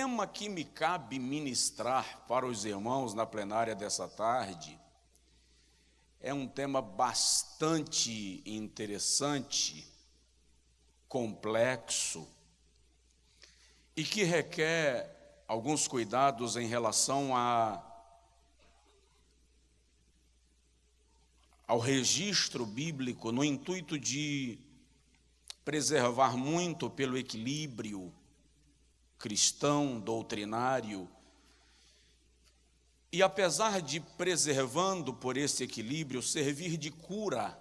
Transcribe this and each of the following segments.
tema que me cabe ministrar para os irmãos na plenária dessa tarde é um tema bastante interessante, complexo e que requer alguns cuidados em relação ao registro bíblico, no intuito de preservar muito pelo equilíbrio cristão, doutrinário. E apesar de preservando por esse equilíbrio, servir de cura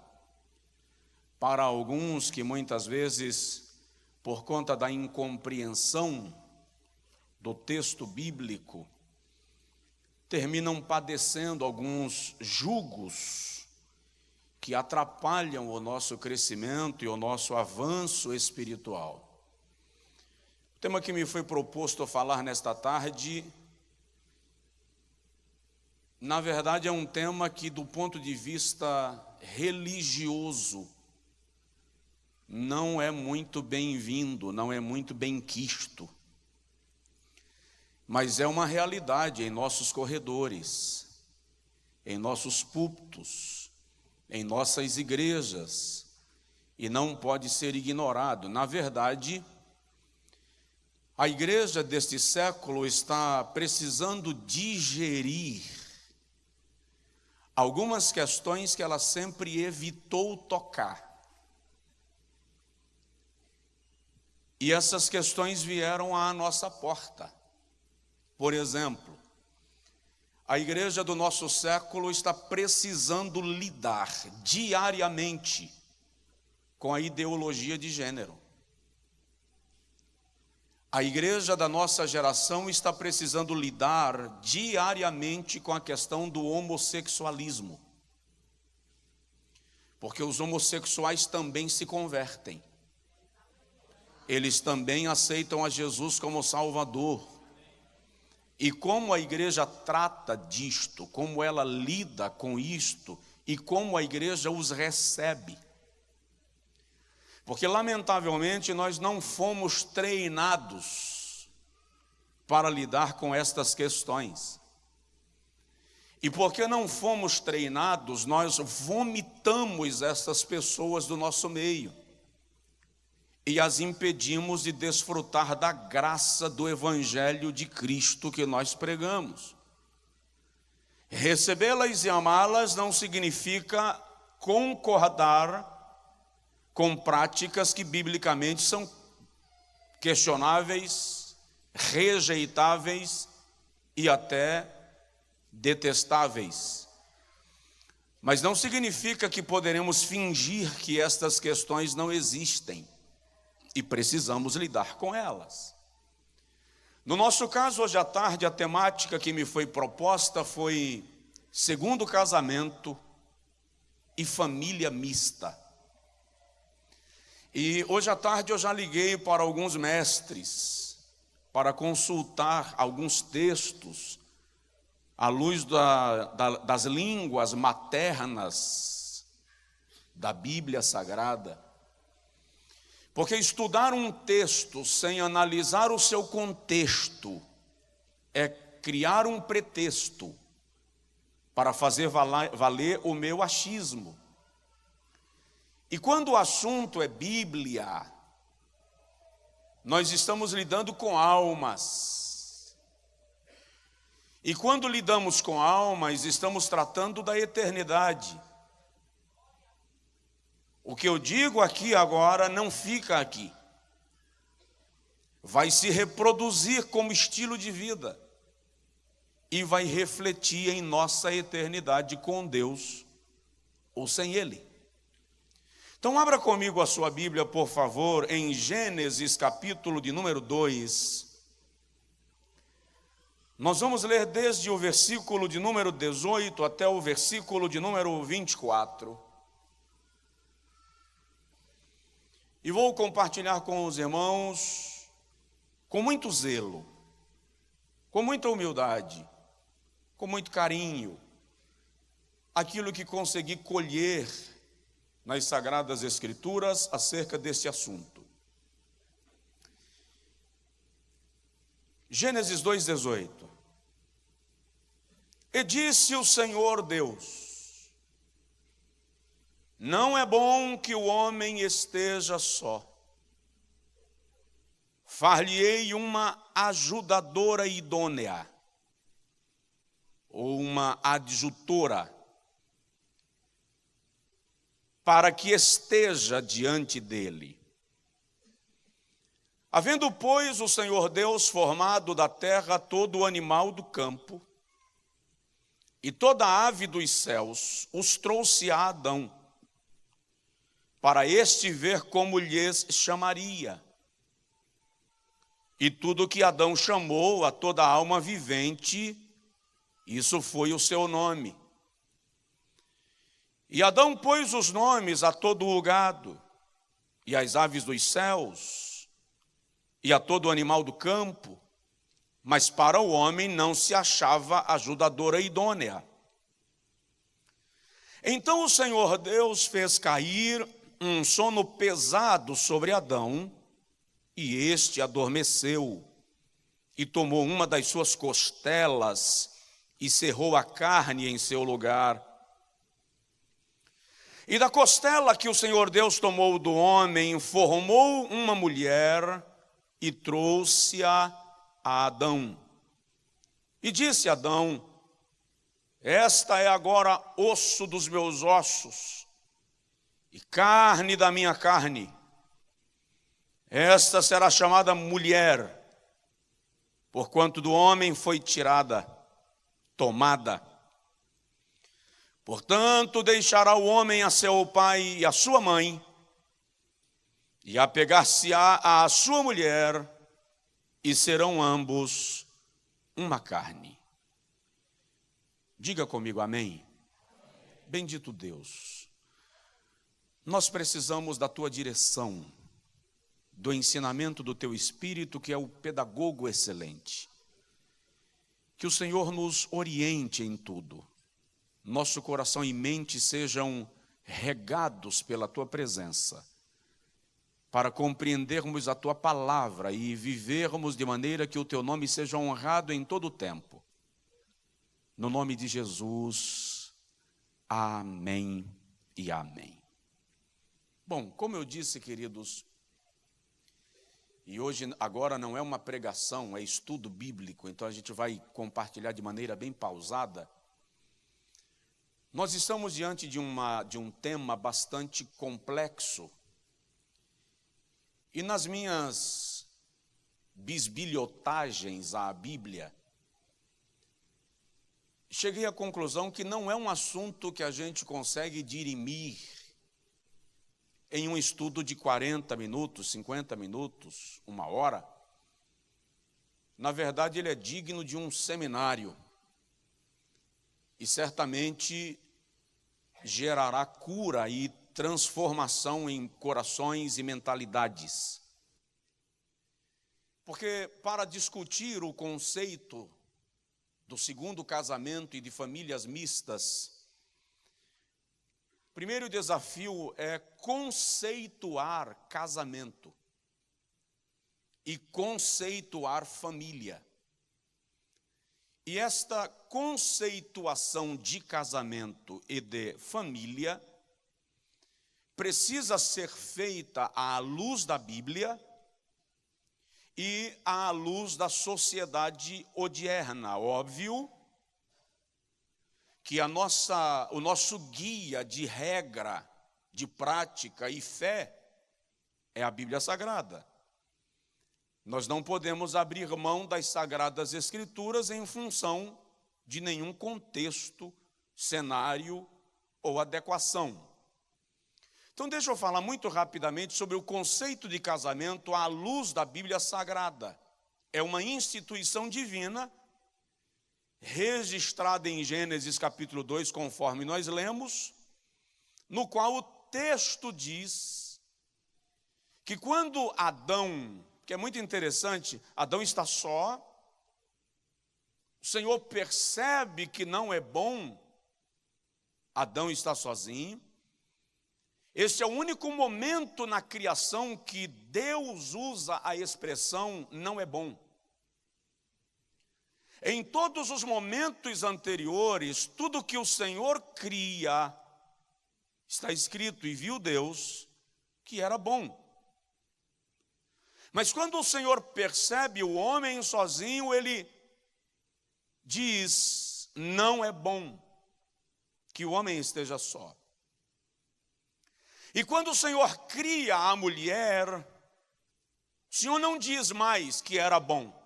para alguns que muitas vezes, por conta da incompreensão do texto bíblico, terminam padecendo alguns jugos que atrapalham o nosso crescimento e o nosso avanço espiritual. O tema que me foi proposto falar nesta tarde, na verdade, é um tema que, do ponto de vista religioso, não é muito bem-vindo, não é muito bem-quisto, mas é uma realidade em nossos corredores, em nossos púlpitos, em nossas igrejas, e não pode ser ignorado. Na verdade, a igreja deste século está precisando digerir algumas questões que ela sempre evitou tocar. E essas questões vieram à nossa porta. Por exemplo, a igreja do nosso século está precisando lidar diariamente com a ideologia de gênero. A igreja da nossa geração está precisando lidar diariamente com a questão do homossexualismo. Porque os homossexuais também se convertem. Eles também aceitam a Jesus como Salvador. E como a igreja trata disto, como ela lida com isto e como a igreja os recebe. Porque, lamentavelmente, nós não fomos treinados para lidar com estas questões. E porque não fomos treinados, nós vomitamos essas pessoas do nosso meio e as impedimos de desfrutar da graça do Evangelho de Cristo que nós pregamos. Recebê-las e amá-las não significa concordar com práticas que biblicamente são questionáveis, rejeitáveis e até detestáveis. Mas não significa que poderemos fingir que estas questões não existem e precisamos lidar com elas. No nosso caso, hoje à tarde, a temática que me foi proposta foi segundo casamento e família mista. E hoje à tarde eu já liguei para alguns mestres para consultar alguns textos à luz das línguas maternas da Bíblia Sagrada. Porque estudar um texto sem analisar o seu contexto é criar um pretexto para fazer valer o meu achismo. E quando o assunto é Bíblia, nós estamos lidando com almas. E quando lidamos com almas, estamos tratando da eternidade. O que eu digo aqui agora não fica aqui. Vai se reproduzir como estilo de vida e vai refletir em nossa eternidade com Deus ou sem Ele. Então abra comigo a sua Bíblia, por favor, em Gênesis capítulo de número 2. Nós vamos ler desde o versículo de número 18 até o versículo de número 24. E vou compartilhar com os irmãos com muito zelo, com muita humildade, com muito carinho, aquilo que consegui colher nas Sagradas Escrituras acerca desse assunto. Gênesis 2:18. E disse o Senhor Deus: não é bom que o homem esteja só. Far-lhe-ei uma ajudadora idônea, ou uma adjutora, para que esteja diante dele. Havendo, pois, o Senhor Deus formado da terra todo o animal do campo e toda a ave dos céus, os trouxe a Adão, para este ver como lhes chamaria. E tudo que Adão chamou a toda alma vivente, isso foi o seu nome. E Adão pôs os nomes a todo o gado, e às aves dos céus, e a todo animal do campo, mas para o homem não se achava ajudadora idônea. Então o Senhor Deus fez cair um sono pesado sobre Adão, e este adormeceu, e tomou uma das suas costelas, e cerrou a carne em seu lugar. E da costela que o Senhor Deus tomou do homem, formou uma mulher, e trouxe-a a Adão. E disse Adão: esta é agora osso dos meus ossos, e carne da minha carne. Esta será chamada mulher, porquanto do homem foi tirada, tomada. Portanto, deixará o homem a seu pai e a sua mãe, e apegar-se-á à sua mulher, e serão ambos uma carne. Diga comigo amém. Bendito Deus, nós precisamos da tua direção, do ensinamento do teu Espírito, que é o pedagogo excelente. Que o Senhor nos oriente em tudo. Nosso coração e mente sejam regados pela tua presença, para compreendermos a tua palavra e vivermos de maneira que o teu nome seja honrado em todo o tempo. No nome de Jesus, amém e amém. Bom, como eu disse, queridos, e hoje, agora não é uma pregação, é estudo bíblico, então a gente vai compartilhar de maneira bem pausada. Nós estamos diante de um tema bastante complexo. E nas minhas bisbilhotagens à Bíblia, cheguei à conclusão que não é um assunto que a gente consegue dirimir em um estudo de 40 minutos, 50 minutos, 1 hora. Na verdade, ele é digno de um seminário e certamente gerará cura e transformação em corações e mentalidades. Porque para discutir o conceito do segundo casamento e de famílias mistas, primeiro desafio é conceituar casamento e conceituar família. E esta conceituação de casamento e de família precisa ser feita à luz da Bíblia e à luz da sociedade odierna. Óbvio que o nosso guia de regra, de prática e fé é a Bíblia Sagrada. Nós não podemos abrir mão das Sagradas Escrituras em função de nenhum contexto, cenário ou adequação. Então deixa eu falar muito rapidamente sobre o conceito de casamento à luz da Bíblia Sagrada. É uma instituição divina, registrada em Gênesis capítulo 2, conforme nós lemos, no qual o texto diz que quando Adão, que é muito interessante, Adão está só, o Senhor percebe que não é bom, Adão está sozinho. Este é o único momento na criação que Deus usa a expressão não é bom. Em todos os momentos anteriores, tudo que o Senhor cria, está escrito, e viu Deus que era bom. Mas quando o Senhor percebe o homem sozinho, ele diz: não é bom que o homem esteja só. E quando o Senhor cria a mulher, o Senhor não diz mais que era bom.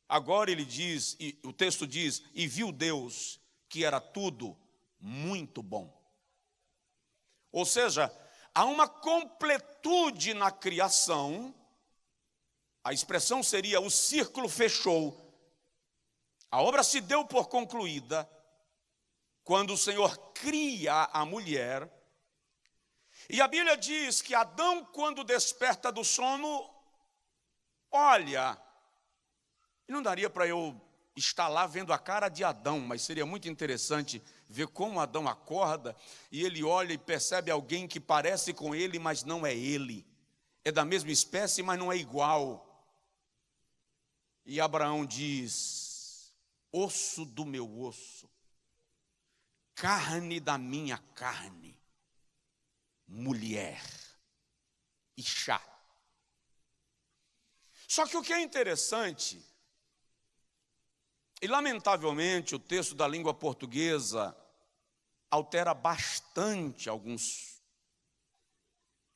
Agora ele diz, e o texto diz, e viu Deus que era tudo muito bom. Ou seja, há uma completude na criação. A expressão seria: o círculo fechou. A obra se deu por concluída quando o Senhor cria a mulher. E a Bíblia diz que Adão, quando desperta do sono, olha, não daria para eu estar lá vendo a cara de Adão, mas seria muito interessante ver como Adão acorda e ele olha e percebe alguém que parece com ele, mas não é ele. É da mesma espécie, mas não é igual. E Abraão diz: osso do meu osso, carne da minha carne, mulher, Ixá. Só que o que é interessante, e lamentavelmente o texto da língua portuguesa altera bastante alguns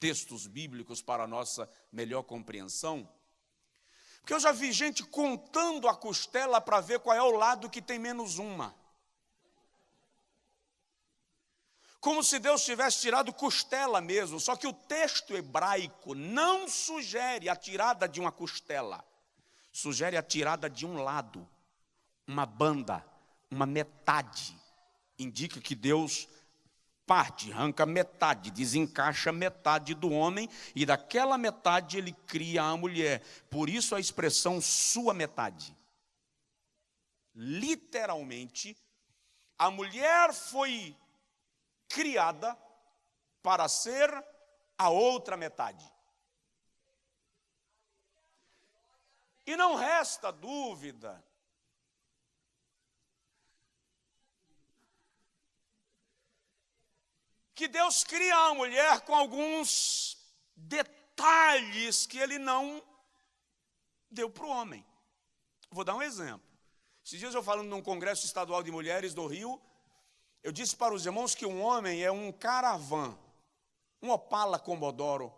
textos bíblicos para a nossa melhor compreensão, porque eu já vi gente contando a costela para ver qual é o lado que tem menos uma. Como se Deus tivesse tirado costela mesmo, só que o texto hebraico não sugere a tirada de uma costela, sugere a tirada de um lado, uma banda, uma metade. Indica que Deus parte, arranca metade, desencaixa metade do homem, e daquela metade ele cria a mulher. Por isso a expressão sua metade. Literalmente, a mulher foi criada para ser a outra metade. E não resta dúvida que Deus cria a mulher com alguns detalhes que ele não deu para o homem. Vou dar um exemplo. Esses dias eu falando num congresso estadual de mulheres do Rio, eu disse para os irmãos que um homem é um Caravan, um Opala Commodoro,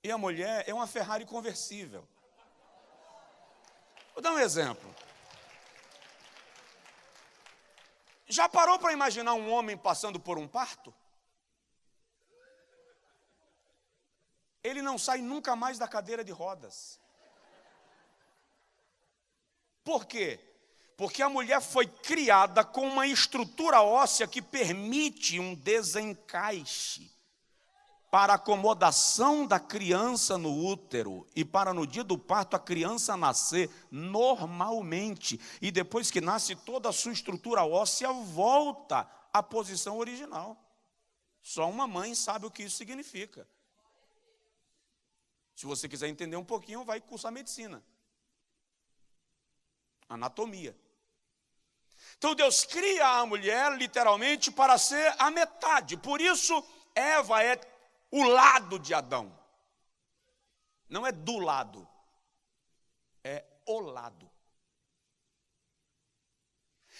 e a mulher é uma Ferrari conversível. Vou dar um exemplo. Já parou para imaginar um homem passando por um parto? Ele não sai nunca mais da cadeira de rodas. Por quê? Porque a mulher foi criada com uma estrutura óssea que permite um desencaixe para a acomodação da criança no útero e para no dia do parto a criança nascer normalmente. E depois que nasce, toda a sua estrutura óssea volta à posição original. Só uma mãe sabe o que isso significa. Se você quiser entender um pouquinho, vai cursar medicina. Anatomia. Então Deus cria a mulher literalmente para ser a metade. Por isso Eva é o lado de Adão. Não é do lado, é o lado.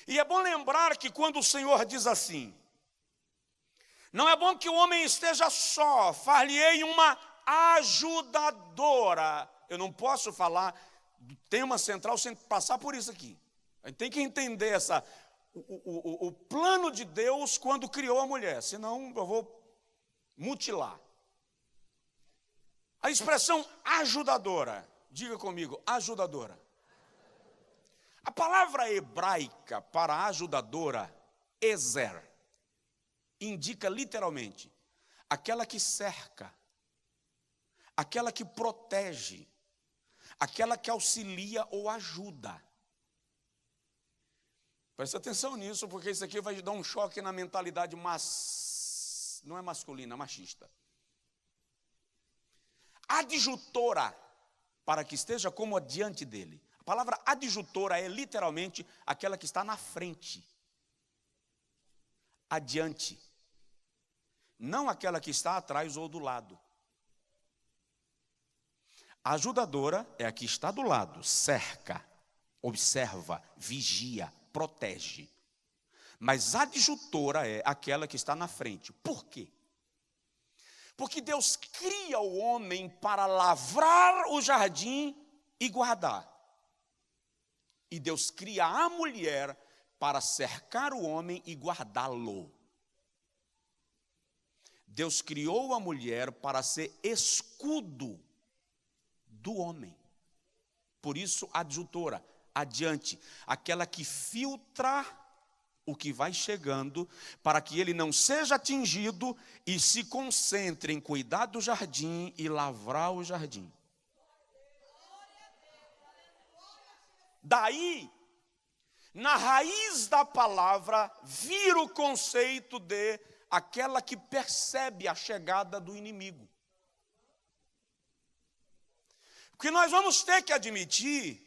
E é bom lembrar que quando o Senhor diz assim: não é bom que o homem esteja só, far-lhe-ei uma ajudadora. Eu não posso falar do tema central sem passar por isso aqui. A gente tem que entender o plano de Deus quando criou a mulher, senão eu vou mutilar. A expressão ajudadora, diga comigo, ajudadora. A palavra hebraica para ajudadora, ezer, indica literalmente aquela que cerca, aquela que protege, aquela que auxilia ou ajuda. Preste atenção nisso, porque isso aqui vai dar um choque na mentalidade não é masculina, machista. Adjutora, para que esteja como adiante dele. A A palavra adjutora é literalmente aquela que está na frente, adiante, não aquela que está atrás ou do lado. A ajudadora é a que está do lado, cerca, observa, vigia, protege. Mas a adjutora é aquela que está na frente. Por quê? Porque Deus cria o homem para lavrar o jardim e guardar. E Deus cria a mulher para cercar o homem e guardá-lo. Deus criou a mulher para ser escudo do homem. Por isso, adjutora, adiante, aquela que filtra o que vai chegando, para que ele não seja atingido e se concentre em cuidar do jardim e lavrar o jardim. Daí, na raiz da palavra, vira o conceito de aquela que percebe a chegada do inimigo. Porque nós vamos ter que admitir,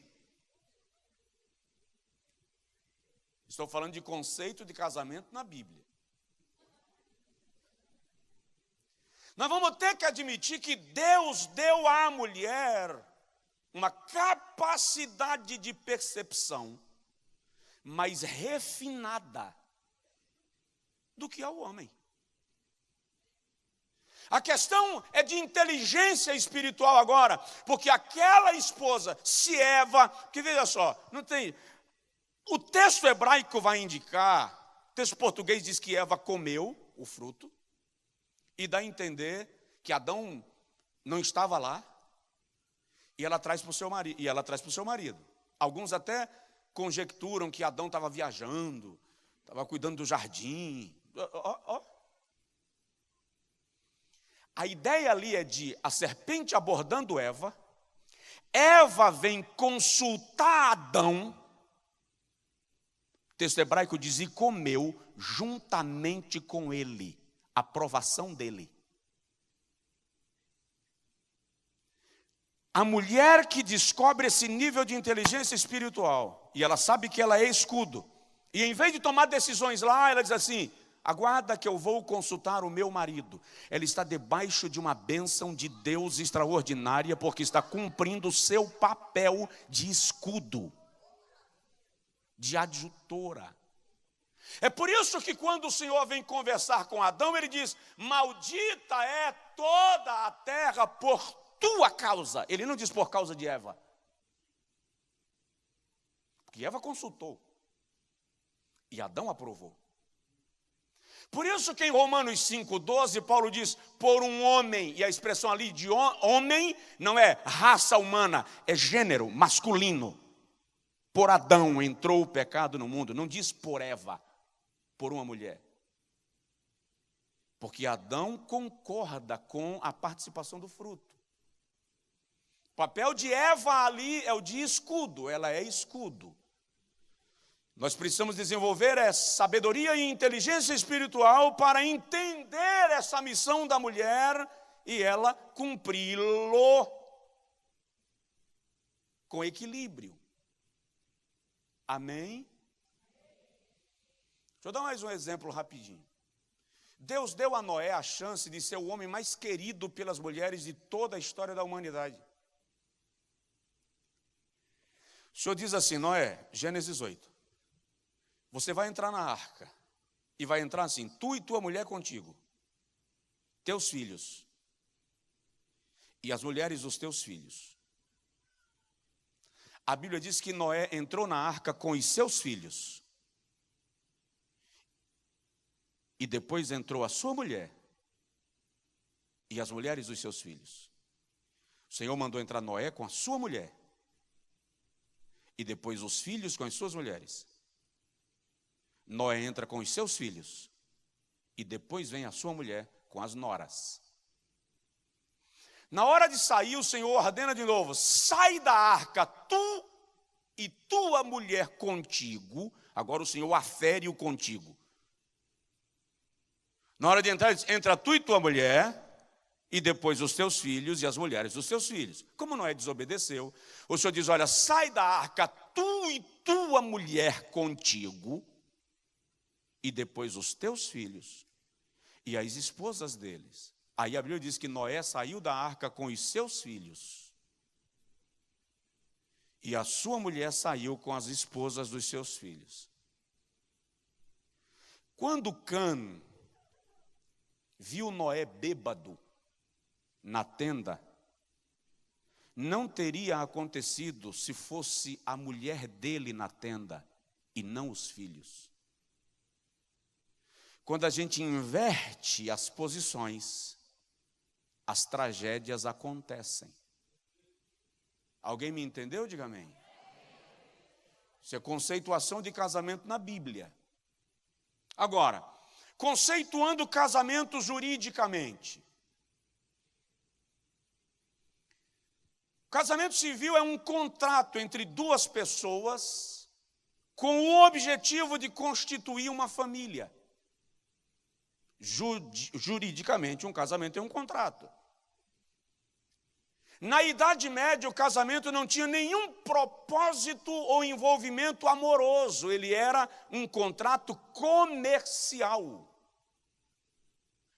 estou falando de conceito de casamento na Bíblia. Nós vamos ter que admitir que Deus deu à mulher uma capacidade de percepção mais refinada do que ao homem. A questão é de inteligência espiritual agora, porque aquela esposa, se Eva, que veja só, não tem, o texto hebraico vai indicar, o texto português diz que Eva comeu o fruto, e dá a entender que Adão não estava lá, e ela traz para o seu marido. Alguns até conjecturam que Adão estava viajando, estava cuidando do jardim. A ideia ali é de a serpente abordando Eva, Eva vem consultar Adão, o texto hebraico diz, e comeu juntamente com ele, a aprovação dele. A mulher que descobre esse nível de inteligência espiritual, e ela sabe que ela é escudo, e em vez de tomar decisões lá, ela diz assim, aguarda que eu vou consultar o meu marido. Ela está debaixo de uma bênção de Deus extraordinária, porque está cumprindo o seu papel de escudo, de adjutora. É por isso que quando o Senhor vem conversar com Adão, ele diz, maldita é toda a terra por tua causa. Ele não diz por causa de Eva. Porque Eva consultou. E Adão aprovou. Por isso que em Romanos 5,12, Paulo diz, por um homem, e a expressão ali de homem não é raça humana, é gênero masculino. Por Adão entrou o pecado no mundo, não diz por Eva, por uma mulher. Porque Adão concorda com a participação do fruto. O papel de Eva ali é o de escudo, ela é escudo. Nós precisamos desenvolver sabedoria e inteligência espiritual para entender essa missão da mulher e ela cumpri-lo com equilíbrio. Amém? Deixa eu dar mais um exemplo rapidinho. Deus deu a Noé a chance de ser o homem mais querido pelas mulheres de toda a história da humanidade. O Senhor diz assim, Noé, Gênesis 8. Você vai entrar na arca, e vai entrar assim, tu e tua mulher contigo, teus filhos, e as mulheres dos teus filhos. A Bíblia diz que Noé entrou na arca com os seus filhos, e depois entrou a sua mulher, e as mulheres dos seus filhos. O Senhor mandou entrar Noé com a sua mulher, e depois os filhos com as suas mulheres. Noé entra com os seus filhos, e depois vem a sua mulher com as noras. Na hora de sair, o Senhor ordena de novo, sai da arca, tu e tua mulher contigo. Agora o Senhor afere o contigo. Na hora de entrar, entra tu e tua mulher, e depois os teus filhos e as mulheres dos teus filhos. Como Noé desobedeceu, o Senhor diz, olha, sai da arca, tu e tua mulher contigo, e depois os teus filhos e as esposas deles. Aí a Bíblia diz que Noé saiu da arca com os seus filhos, e a sua mulher saiu com as esposas dos seus filhos. Quando Cã viu Noé bêbado na tenda, não teria acontecido se fosse a mulher dele na tenda e não os filhos. Quando a gente inverte as posições, as tragédias acontecem. Alguém me entendeu? Diga amém. Isso é conceituação de casamento na Bíblia. Agora, conceituando o casamento juridicamente. O casamento civil é um contrato entre duas pessoas com o objetivo de constituir uma família. Juridicamente, um casamento é um contrato. Na Idade Média, o casamento não tinha nenhum propósito ou envolvimento amoroso, ele era um contrato comercial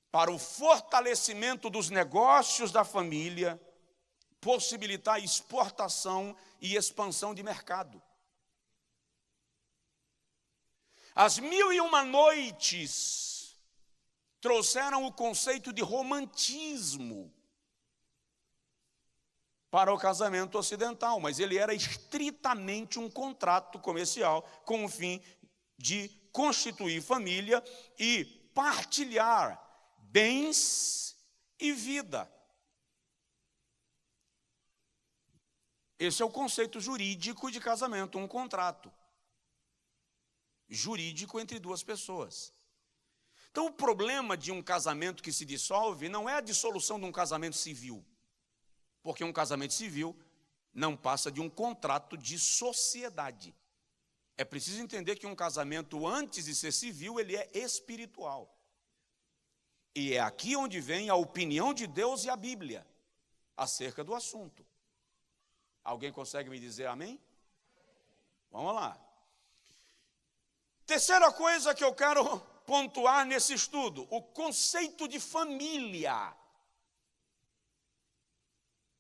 para o fortalecimento dos negócios da família, possibilitar exportação e expansão de mercado. As 1001 noites trouxeram o conceito de romantismo para o casamento ocidental, mas ele era estritamente um contrato comercial com o fim de constituir família e partilhar bens e vida. Esse é o conceito jurídico de casamento, um contrato jurídico entre duas pessoas. Então, o problema de um casamento que se dissolve não é a dissolução de um casamento civil, porque um casamento civil não passa de um contrato de sociedade. É preciso entender que um casamento, antes de ser civil, ele é espiritual. E é aqui onde vem a opinião de Deus e a Bíblia acerca do assunto. Alguém consegue me dizer amém? Vamos lá. Terceira coisa que eu quero pontuar nesse estudo, o conceito de família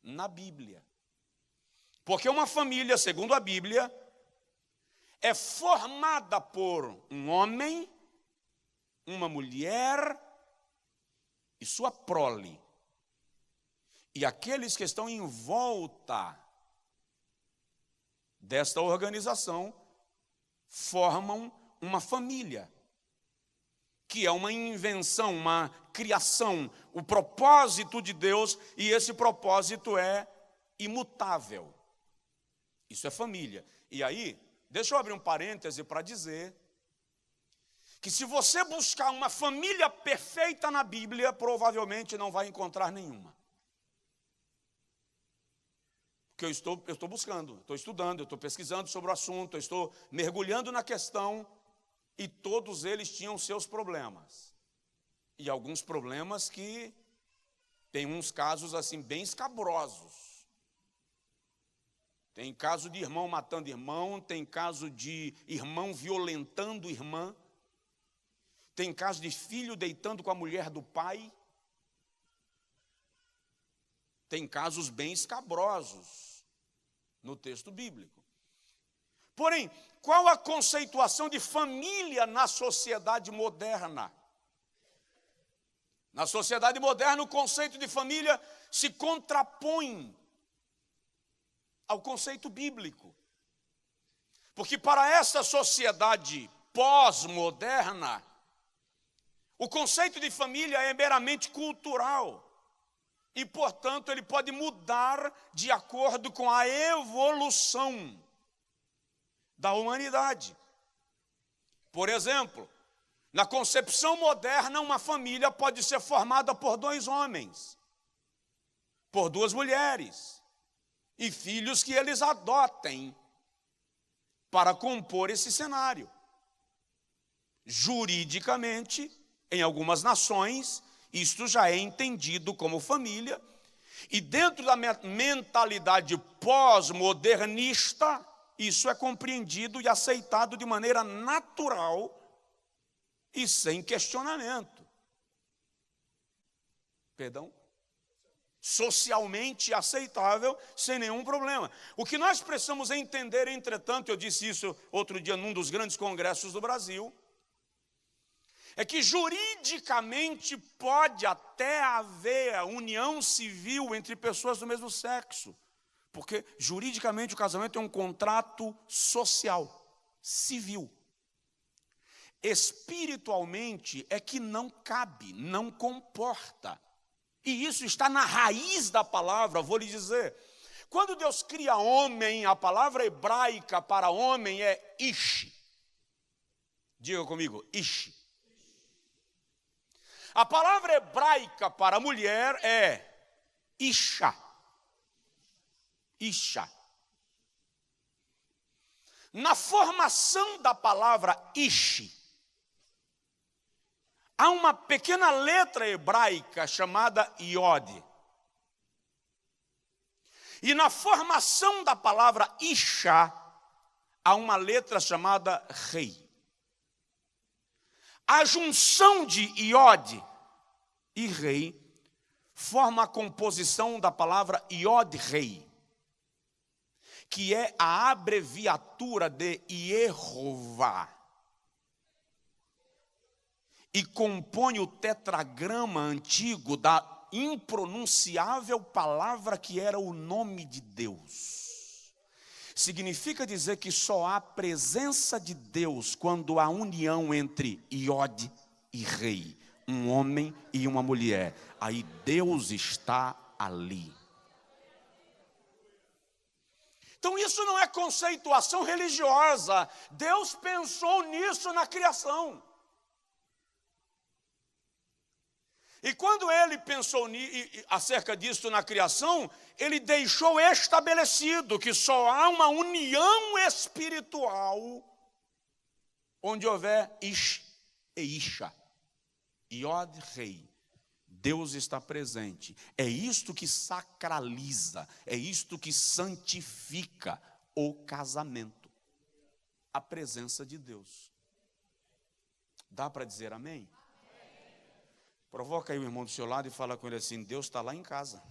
na Bíblia. Porque uma família, segundo a Bíblia, é formada por um homem, uma mulher e sua prole. E aqueles que estão em volta desta organização formam uma família, que é uma invenção, uma criação, o propósito de Deus, e esse propósito é imutável. Isso é família. E aí, deixa eu abrir um parêntese para dizer que se você buscar uma família perfeita na Bíblia, provavelmente não vai encontrar nenhuma. Porque eu estou buscando, estou estudando, eu estou pesquisando sobre o assunto, eu estou mergulhando na questão, e todos eles tinham seus problemas. E alguns problemas que tem uns casos assim bem escabrosos. Tem caso de irmão matando irmão, tem caso de irmão violentando irmã, tem caso de filho deitando com a mulher do pai. Tem casos bem escabrosos no texto bíblico. Porém, qual a conceituação de família na sociedade moderna? Na sociedade moderna, o conceito de família se contrapõe ao conceito bíblico. Porque para essa sociedade pós-moderna, o conceito de família é meramente cultural. E, portanto, ele pode mudar de acordo com a evolução da humanidade. Por exemplo, na concepção moderna, uma família pode ser formada por 2 homens, por 2 mulheres, e filhos que eles adotem para compor esse cenário. Juridicamente, em algumas nações, Isto já é entendido como família, e dentro da mentalidade pós-modernista, isso é compreendido e aceitado de maneira natural e sem questionamento. Perdão? Socialmente aceitável, sem nenhum problema. O que nós precisamos entender, entretanto, eu disse isso outro dia num dos grandes congressos do Brasil, é que juridicamente pode até haver união civil entre pessoas do mesmo sexo, porque juridicamente o casamento é um contrato social, civil. Espiritualmente é que não cabe, não comporta. E isso está na raiz da palavra, vou lhe dizer. Quando Deus cria homem, a palavra hebraica para homem é ish. Diga comigo, ish. A palavra hebraica para mulher é isha. Isha. Na formação da palavra ish, há uma pequena letra hebraica chamada iod. E na formação da palavra isha, há uma letra chamada rei. A junção de iod e rei forma a composição da palavra iod-rei, que é a abreviatura de Yehová, e compõe o tetragrama antigo da impronunciável palavra que era o nome de Deus. Significa dizer que só há presença de Deus quando há união entre iod e rei, um homem e uma mulher. Aí Deus está ali. Então isso não é conceituação religiosa. Deus pensou nisso na criação. E quando ele pensou acerca disso na criação, ele deixou estabelecido que só há uma união espiritual onde houver ish e isha, iod, rei. Deus está presente. É isto que sacraliza, é isto que santifica o casamento. A presença de Deus. Dá para dizer amém? Provoca aí o irmão do seu lado e fala com ele assim: Deus está lá em casa.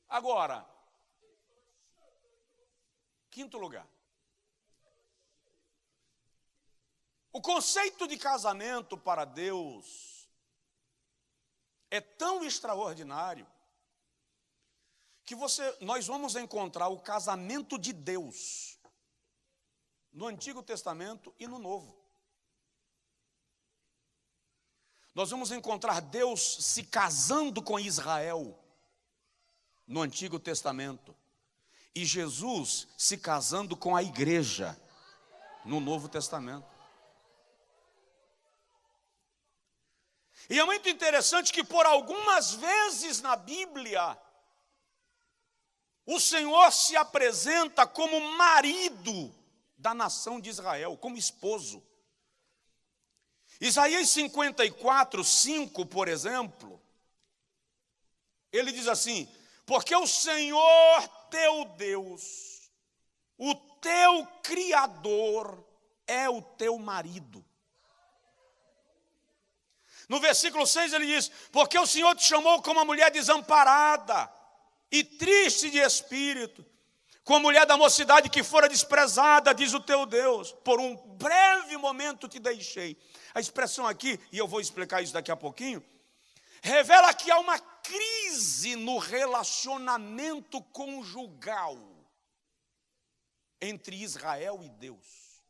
Agora, quinto lugar. O conceito de casamento para Deus é tão extraordinário que nós vamos encontrar o casamento de Deus no Antigo Testamento e no Novo. Nós vamos encontrar Deus se casando com Israel no Antigo Testamento e Jesus se casando com a igreja no Novo Testamento. E é muito interessante que por algumas vezes na Bíblia o Senhor se apresenta como marido da nação de Israel, como esposo. Isaías 54, 5, por exemplo, ele diz assim: porque o Senhor teu Deus, o teu Criador, é o teu marido. No versículo 6 ele diz: porque o Senhor te chamou como uma mulher desamparada e triste de espírito, com a mulher da mocidade que fora desprezada, diz o teu Deus, por um breve momento te deixei. A expressão aqui, e eu vou explicar isso daqui a pouquinho, revela que há uma crise no relacionamento conjugal entre Israel e Deus,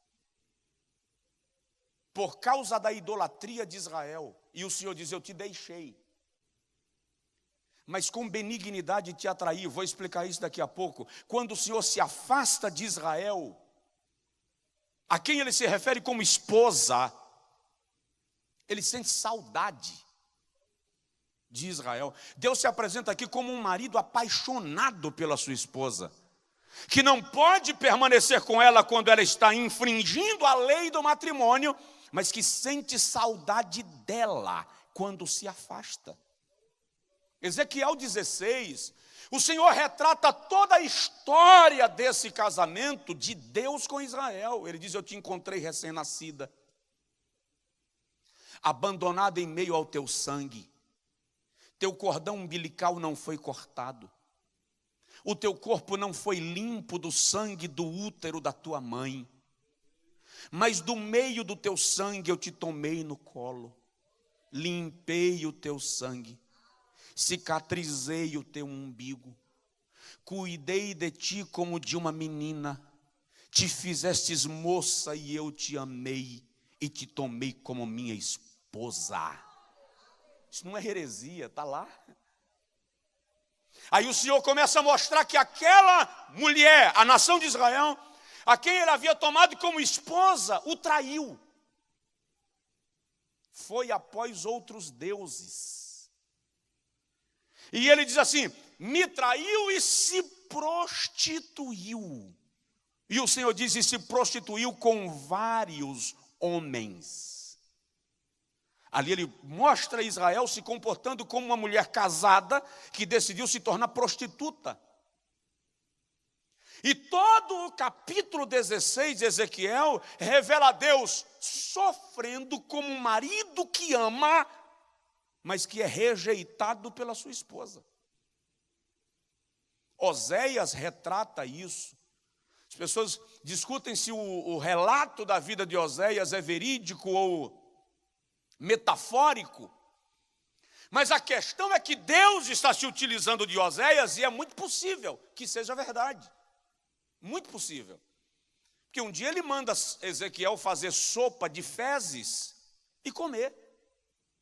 por causa da idolatria de Israel. E o Senhor diz: eu te deixei, mas com benignidade te atraí. Vou explicar isso daqui a pouco. Quando o Senhor se afasta de Israel, a quem ele se refere como esposa, ele sente saudade de Israel. Deus se apresenta aqui como um marido apaixonado pela sua esposa, que não pode permanecer com ela quando ela está infringindo a lei do matrimônio, mas que sente saudade dela quando se afasta. Ezequiel 16, o Senhor retrata toda a história desse casamento de Deus com Israel. Ele diz: eu te encontrei recém-nascida, abandonada em meio ao teu sangue. Teu cordão umbilical não foi cortado. O teu corpo não foi limpo do sangue do útero da tua mãe. Mas do meio do teu sangue eu te tomei no colo. Limpei o teu sangue. Cicatrizei o teu umbigo. Cuidei de ti como de uma menina. Te fizestes moça e eu te amei e te tomei como minha esposa. Isso não é heresia, está lá. Aí o Senhor começa a mostrar que aquela mulher, a nação de Israel, a quem ele havia tomado como esposa, o traiu. Foi após outros deuses. E ele diz assim: me traiu e se prostituiu. E o Senhor diz: e se prostituiu com vários homens. Ali ele mostra Israel se comportando como uma mulher casada que decidiu se tornar prostituta. E todo o capítulo 16 de Ezequiel revela a Deus sofrendo como um marido que ama, mas que é rejeitado pela sua esposa. Oséias retrata isso. As pessoas discutem se o relato da vida de Oséias é verídico ou metafórico, mas a questão é que Deus está se utilizando de Oséias e é muito possível que seja verdade, muito possível, porque um dia ele manda Ezequiel fazer sopa de fezes e comer.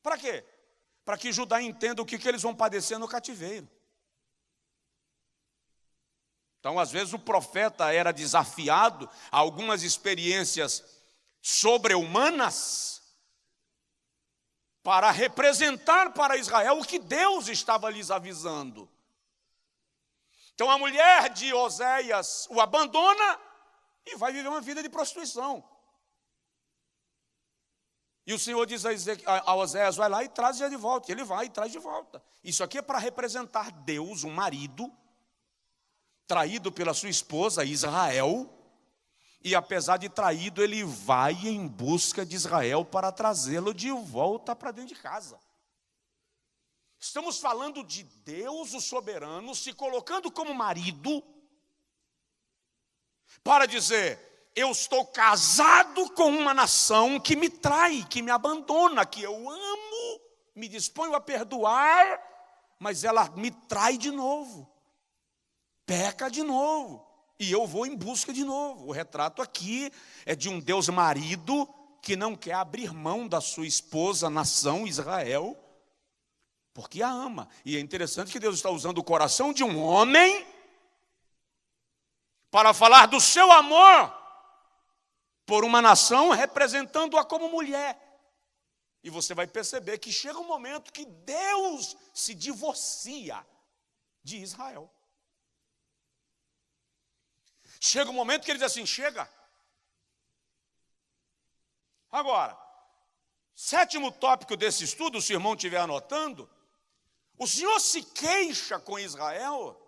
Para quê? Para que Judá entenda o que eles vão padecer no cativeiro. Então, às vezes o profeta era desafiado a algumas experiências sobre-humanas para representar para Israel o que Deus estava lhes avisando. Então a mulher de Oséias o abandona e vai viver uma vida de prostituição. E o Senhor diz a Oséias: vai lá e traz de volta. Ele vai e traz de volta. Isso aqui é para representar Deus, um marido traído pela sua esposa Israel. E apesar de traído, ele vai em busca de Israel para trazê-lo de volta para dentro de casa. Estamos falando de Deus, o soberano, se colocando como marido para dizer: eu estou casado com uma nação que me trai, que me abandona, que eu amo, me disponho a perdoar, mas ela me trai de novo, peca de novo. E eu vou em busca de novo. O retrato aqui é de um Deus marido que não quer abrir mão da sua esposa, nação Israel, porque a ama. E é interessante que Deus está usando o coração de um homem para falar do seu amor por uma nação, representando-a como mulher. E você vai perceber que chega um momento que Deus se divorcia de Israel. Chega um momento que ele diz assim: chega. Agora, sétimo tópico desse estudo, se o irmão estiver anotando, o Senhor se queixa com Israel.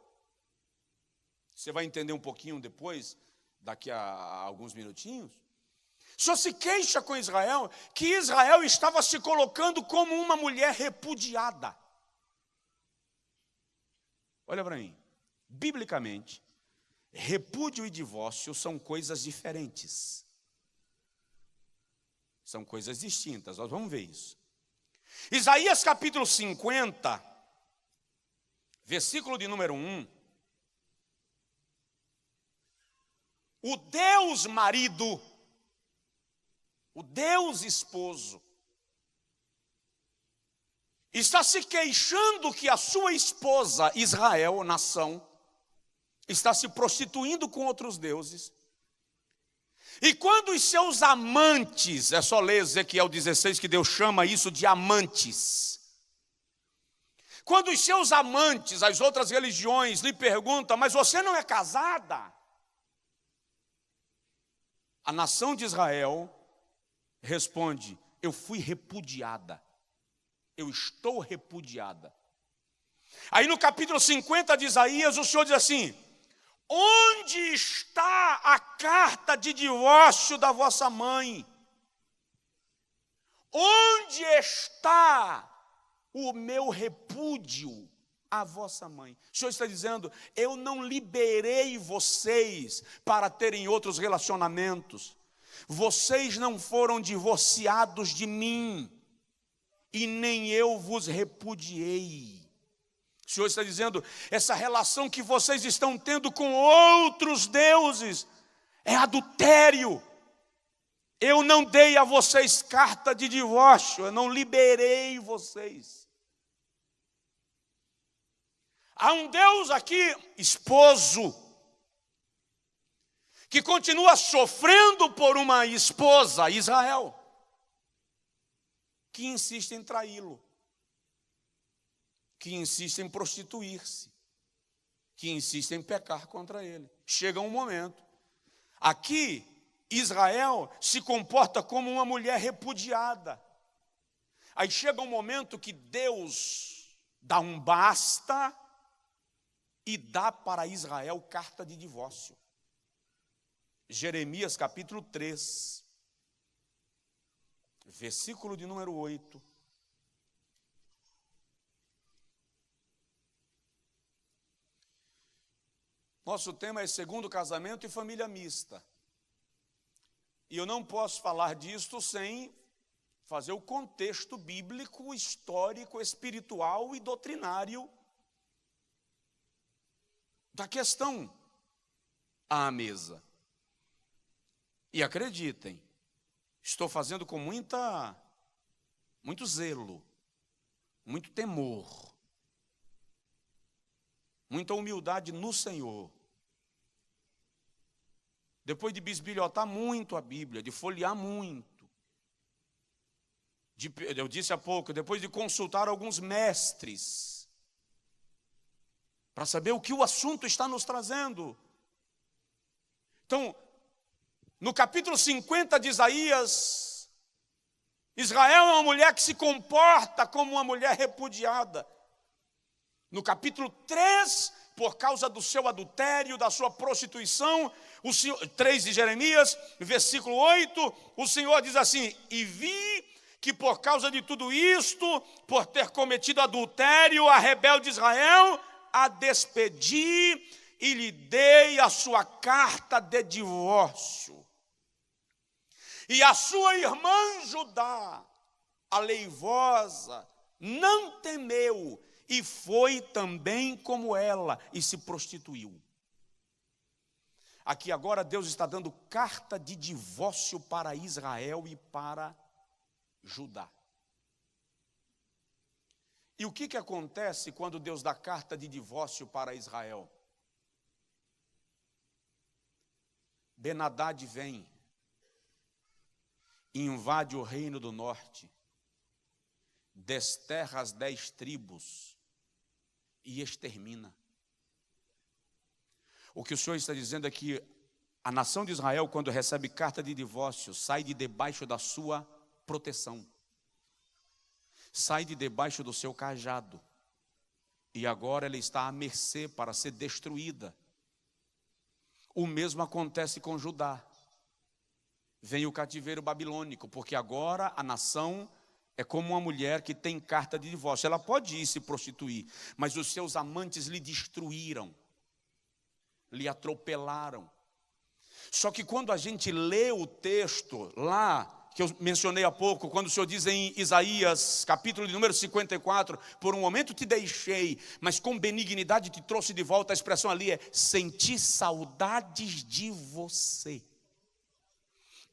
Você vai entender um pouquinho depois, daqui a alguns minutinhos. O Senhor se queixa com Israel, que Israel estava se colocando como uma mulher repudiada. Olha para mim, biblicamente, repúdio e divórcio são coisas diferentes. São coisas distintas, nós vamos ver isso. Isaías capítulo 50, versículo de número 1. O Deus marido, o Deus esposo, está se queixando que a sua esposa, Israel, nação, está se prostituindo com outros deuses. E quando os seus amantes, é só ler Ezequiel 16 que Deus chama isso de amantes. Quando os seus amantes, as outras religiões, lhe perguntam, mas você não é casada? A nação de Israel responde, eu fui repudiada. Eu estou repudiada. Aí no capítulo 50 de Isaías, o Senhor diz assim, onde está a carta de divórcio da vossa mãe? Onde está o meu repúdio à vossa mãe? O Senhor está dizendo, eu não liberei vocês para terem outros relacionamentos. Vocês não foram divorciados de mim, e nem eu vos repudiei. O Senhor está dizendo, essa relação que vocês estão tendo com outros deuses é adultério. Eu não dei a vocês carta de divórcio, eu não liberei vocês. Há um Deus aqui, esposo, que continua sofrendo por uma esposa, Israel, que insiste em traí-lo, que insiste em prostituir-se, que insiste em pecar contra ele. Chega um momento, aqui, Israel se comporta como uma mulher repudiada. Aí chega um momento que Deus dá um basta e dá para Israel carta de divórcio. Jeremias capítulo 3, versículo de número 8. Nosso tema é segundo casamento e família mista. E eu não posso falar disto sem fazer o contexto bíblico, histórico, espiritual e doutrinário da questão à mesa. E acreditem, estou fazendo com muito zelo, muito temor, muita humildade no Senhor. Depois de bisbilhotar muito a Bíblia, de folhear muito, eu disse há pouco, depois de consultar alguns mestres, para saber o que o assunto está nos trazendo. Então, no capítulo 50 de Isaías, Israel é uma mulher que se comporta como uma mulher repudiada. No capítulo 3, por causa do seu adultério, da sua prostituição, 3 de Jeremias, versículo 8, o Senhor diz assim, e vi que por causa de tudo isto, por ter cometido adultério, a rebelde Israel, a despedi e lhe dei a sua carta de divórcio. E a sua irmã Judá, a leivosa, não temeu, e foi também como ela, e se prostituiu. Aqui agora Deus está dando carta de divórcio para Israel e para Judá. E o que acontece quando Deus dá carta de divórcio para Israel? Ben-Hadad vem, invade o reino do norte, desterra as 10 tribos e extermina. O que o Senhor está dizendo é que a nação de Israel, quando recebe carta de divórcio, sai de debaixo da sua proteção, sai de debaixo do seu cajado, e agora ela está à mercê para ser destruída. O mesmo acontece com Judá. Vem o cativeiro babilônico, porque agora a nação é como uma mulher que tem carta de divórcio. Ela pode ir se prostituir, mas os seus amantes lhe destruíram, lhe atropelaram. Só que quando a gente lê o texto lá, que eu mencionei há pouco, quando o Senhor diz em Isaías, capítulo de número 54, por um momento te deixei, mas com benignidade te trouxe de volta, a expressão ali é, senti saudades de você.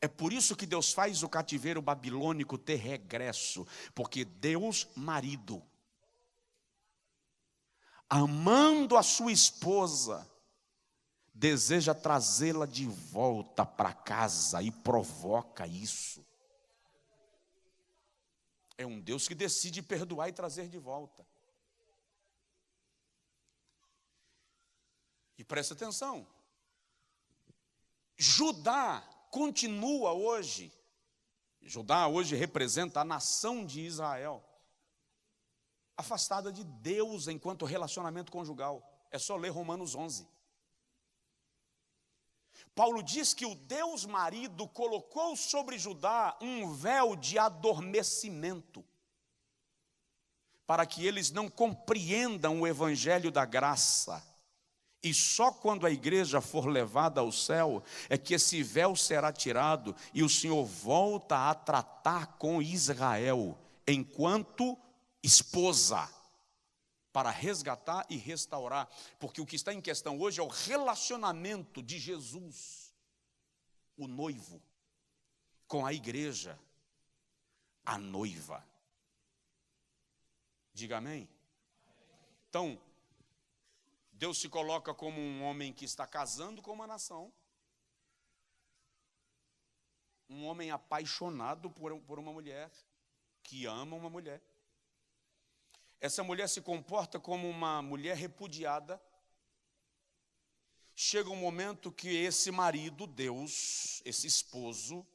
É por isso que Deus faz o cativeiro babilônico ter regresso, porque Deus, marido, amando a sua esposa, deseja trazê-la de volta para casa e provoca isso. É um Deus que decide perdoar e trazer de volta. Presta atenção. Judá continua hoje. Judá hoje representa a nação de Israel, afastada de Deus enquanto relacionamento conjugal. É só ler Romanos 11. Paulo diz que o Deus marido colocou sobre Judá um véu de adormecimento, para que eles não compreendam o evangelho da graça. E só quando a igreja for levada ao céu é que esse véu será tirado e o Senhor volta a tratar com Israel enquanto esposa, para resgatar e restaurar. Porque o que está em questão hoje é o relacionamento de Jesus, o noivo, com a igreja, a noiva. Diga amém. Então, Deus se coloca como um homem que está casando com uma nação, um homem apaixonado por uma mulher, que ama uma mulher. Essa mulher se comporta como uma mulher repudiada. Chega um momento que esse marido, Deus, esse esposo,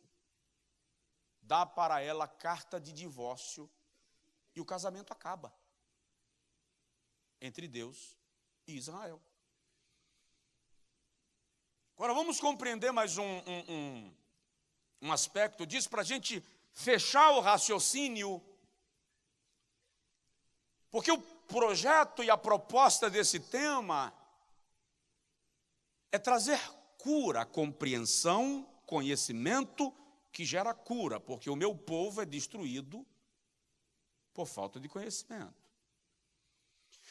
dá para ela carta de divórcio e o casamento acaba entre Deus e Israel. Agora vamos compreender mais um aspecto disso para a gente fechar o raciocínio. Porque o projeto e a proposta desse tema é trazer cura, compreensão, conhecimento que gera cura, porque o meu povo é destruído por falta de conhecimento.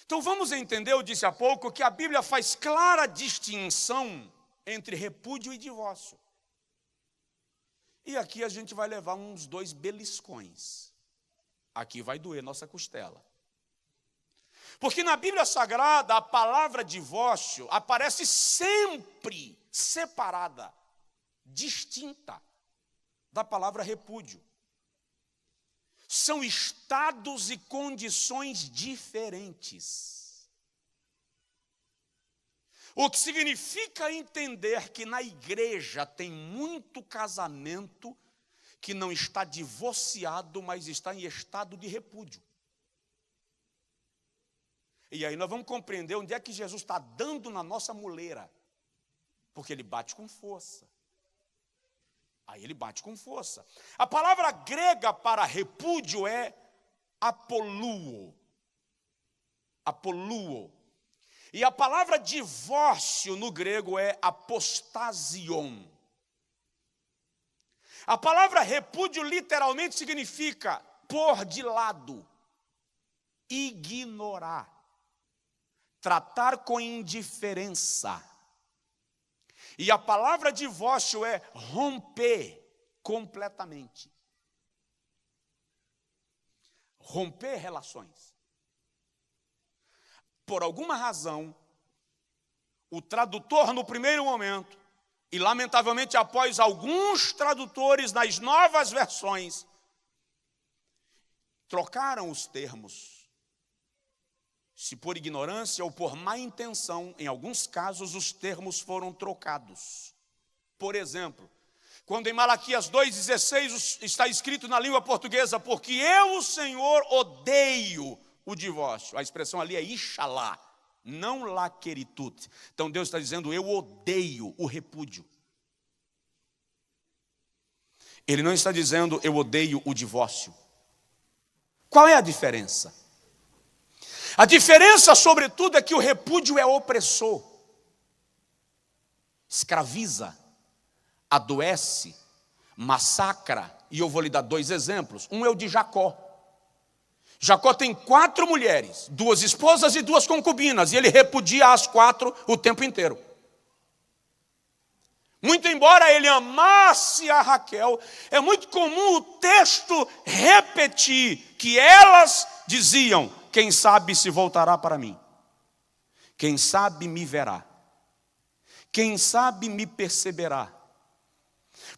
Então vamos entender, eu disse há pouco, que a Bíblia faz clara distinção entre repúdio e divórcio. E aqui a gente vai levar uns 2 beliscões. Aqui vai doer nossa costela. Porque na Bíblia Sagrada, a palavra divórcio aparece sempre separada, distinta da palavra repúdio. São estados e condições diferentes. O que significa entender que na igreja tem muito casamento que não está divorciado, mas está em estado de repúdio. E aí nós vamos compreender onde é que Jesus está dando na nossa muleira. Porque ele bate com força. Aí ele bate com força. A palavra grega para repúdio é apoluo. Apoluo. E a palavra divórcio no grego é apostasion. A palavra repúdio literalmente significa pôr de lado, ignorar, tratar com indiferença. E a palavra divórcio é romper completamente. Romper relações. Por alguma razão, o tradutor no primeiro momento, e lamentavelmente após alguns tradutores nas novas versões, trocaram os termos. Se por ignorância ou por má intenção, em alguns casos os termos foram trocados. Por exemplo, quando em Malaquias 2,16 está escrito na língua portuguesa, porque eu, o Senhor, odeio o divórcio. A expressão ali é ixalá, não laqueritut. Então Deus está dizendo, eu odeio o repúdio. Ele não está dizendo, eu odeio o divórcio. Qual é a diferença? A diferença, sobretudo, é que o repúdio é opressor, escraviza, adoece, massacra. E eu vou lhe dar 2 exemplos. Um é o de Jacó. Jacó tem 4 mulheres, 2 esposas e 2 concubinas, e ele repudia as 4 o tempo inteiro. Muito embora ele amasse a Raquel, é muito comum o texto repetir que elas diziam, quem sabe se voltará para mim, quem sabe me verá, quem sabe me perceberá.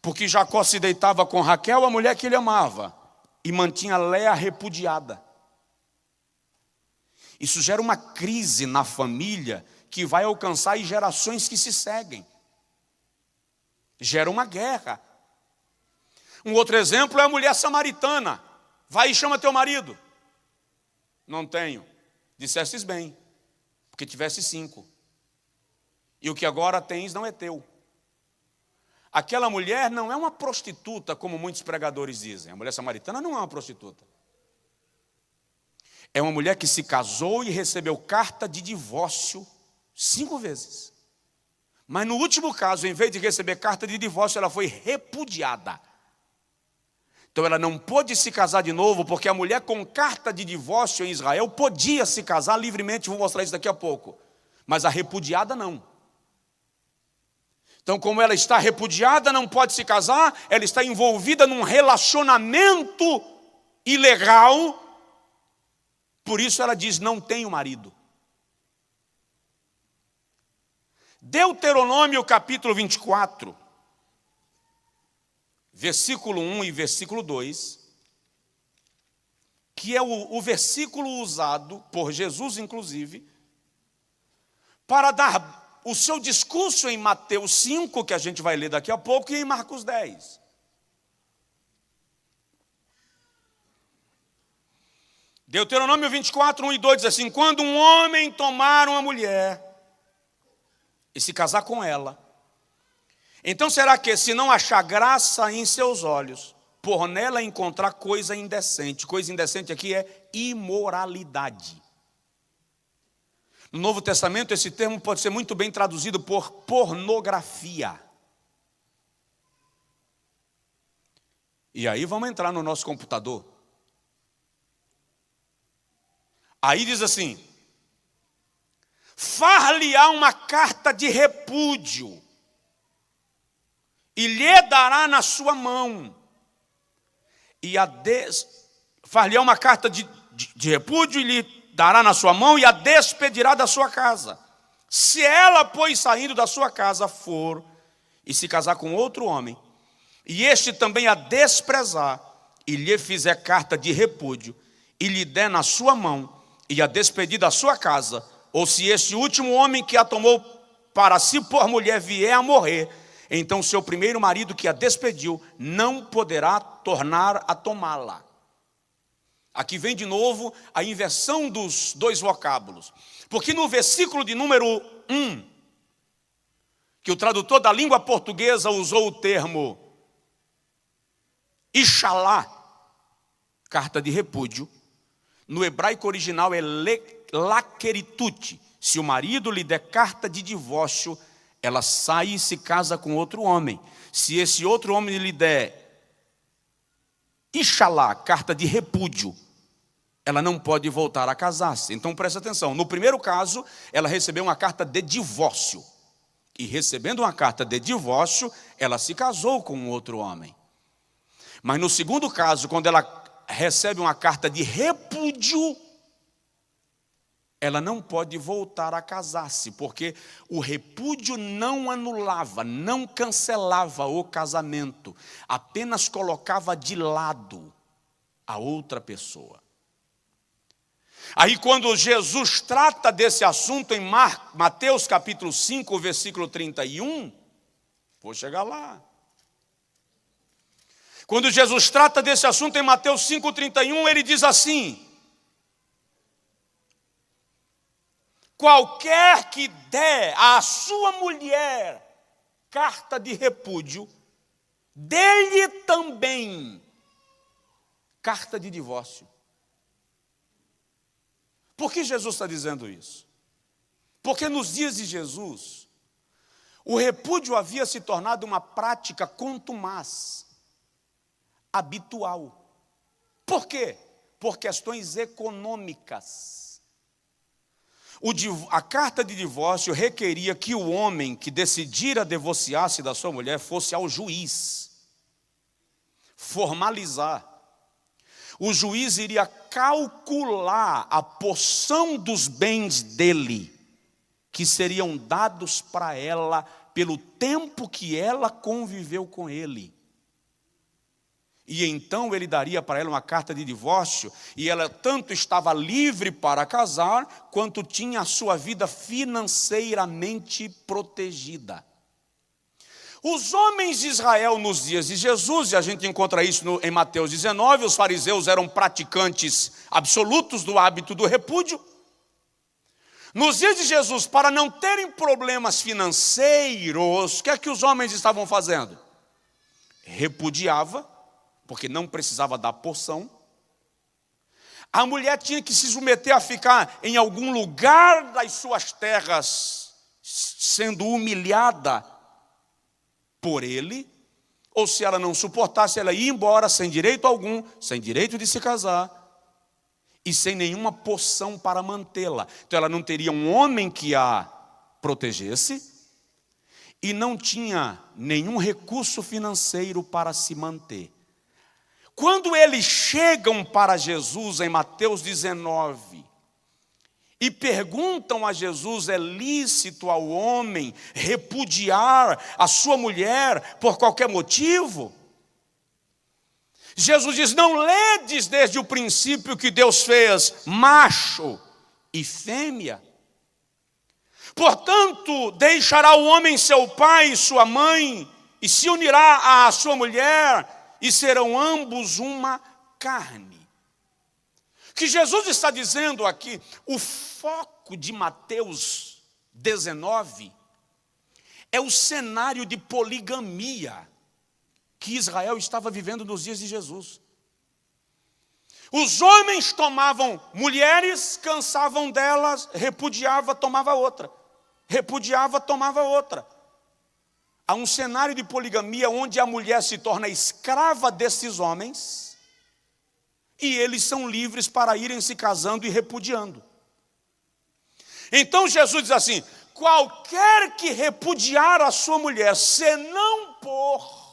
Porque Jacó se deitava com Raquel, a mulher que ele amava, e mantinha Léa repudiada. Isso gera uma crise na família que vai alcançar as gerações que se seguem. Gera uma guerra. Um outro exemplo é a mulher samaritana. Vai e chama teu marido. Não tenho. Dissestes bem, porque tivesse 5. E o que agora tens não é teu. Aquela mulher não é uma prostituta, como muitos pregadores dizem. A mulher samaritana não é uma prostituta. É uma mulher que se casou e recebeu carta de divórcio 5 vezes. Mas no último caso, em vez de receber carta de divórcio, ela foi repudiada. Então ela não pôde se casar de novo, porque a mulher com carta de divórcio em Israel podia se casar livremente, vou mostrar isso daqui a pouco. Mas a repudiada não. Então, como ela está repudiada, não pode se casar, ela está envolvida num relacionamento ilegal, por isso ela diz, não tenho marido. Deuteronômio capítulo 24, versículo 1 e versículo 2, que é o versículo usado por Jesus, inclusive, para dar o seu discurso em Mateus 5, que a gente vai ler daqui a pouco, e em Marcos 10. Deuteronômio 24, 1 e 2 diz assim, quando um homem tomar uma mulher e se casar com ela, então será que, se não achar graça em seus olhos, por nela encontrar coisa indecente aqui é imoralidade. No Novo Testamento, esse termo pode ser muito bem traduzido por pornografia. E aí vamos entrar no nosso computador. Aí diz assim, far-lhe-á uma carta de repúdio, e lhe dará na sua mão, far-lhe-á uma carta de repúdio, e lhe dará na sua mão, e a despedirá da sua casa. Se ela, pois, saindo da sua casa, for e se casar com outro homem, e este também a desprezar, e lhe fizer carta de repúdio, e lhe der na sua mão, e a despedir da sua casa, ou se este último homem que a tomou para si por mulher vier a morrer, então seu primeiro marido que a despediu não poderá tornar a tomá-la. Aqui vem de novo a inversão dos dois vocábulos. Porque no versículo de número 1, que o tradutor da língua portuguesa usou o termo Ixalá, carta de repúdio, no hebraico original é laqueritute. Se o marido lhe der carta de divórcio, ela sai e se casa com outro homem. Se esse outro homem lhe der Ixalá, carta de repúdio, ela não pode voltar a casar-se. Então presta atenção, no primeiro caso, ela recebeu uma carta de divórcio. E recebendo uma carta de divórcio, ela se casou com outro homem. Mas no segundo caso, quando ela recebe uma carta de repúdio, ela não pode voltar a casar-se, porque o repúdio não anulava, não cancelava o casamento, apenas colocava de lado a outra pessoa. Aí quando Jesus trata desse assunto em Mateus capítulo 5, versículo 31, vou chegar lá. Quando Jesus trata desse assunto em Mateus 5, 31, ele diz assim, qualquer que der à sua mulher carta de repúdio, dê-lhe também carta de divórcio. Por que Jesus está dizendo isso? Porque nos dias de Jesus, o repúdio havia se tornado uma prática contumaz, habitual. Por quê? Por questões econômicas. A carta de divórcio requeria que o homem que decidira divorciar-se da sua mulher fosse ao juiz, formalizar. O juiz iria calcular a porção dos bens dele, que seriam dados para ela pelo tempo que ela conviveu com ele. E então ele daria para ela uma carta de divórcio, e ela tanto estava livre para casar, quanto tinha a sua vida financeiramente protegida. Os homens de Israel nos dias de Jesus, e a gente encontra isso em Mateus 19, os fariseus eram praticantes absolutos do hábito do repúdio. Nos dias de Jesus, para não terem problemas financeiros, o que é que os homens estavam fazendo? Repudiava, porque não precisava dar porção. A mulher tinha que se submeter a ficar em algum lugar das suas terras, sendo humilhada por ele, ou se ela não suportasse, ela ia embora sem direito algum, sem direito de se casar, e sem nenhuma porção para mantê-la. Então ela não teria um homem que a protegesse, e não tinha nenhum recurso financeiro para se manter. Quando eles chegam para Jesus em Mateus 19, e perguntam a Jesus, é lícito ao homem repudiar a sua mulher por qualquer motivo? Jesus diz, não ledes desde o princípio que Deus fez macho e fêmea? Portanto, deixará o homem seu pai e sua mãe, e se unirá à sua mulher, e serão ambos uma carne. O que Jesus está dizendo aqui, o foco de Mateus 19 é o cenário de poligamia que Israel estava vivendo nos dias de Jesus. Os homens tomavam mulheres, cansavam delas, repudiava, tomava outra. Repudiava, tomava outra. Há um cenário de poligamia onde a mulher se torna escrava desses homens, e eles são livres para irem se casando e repudiando. Então Jesus diz assim, qualquer que repudiar a sua mulher, senão por...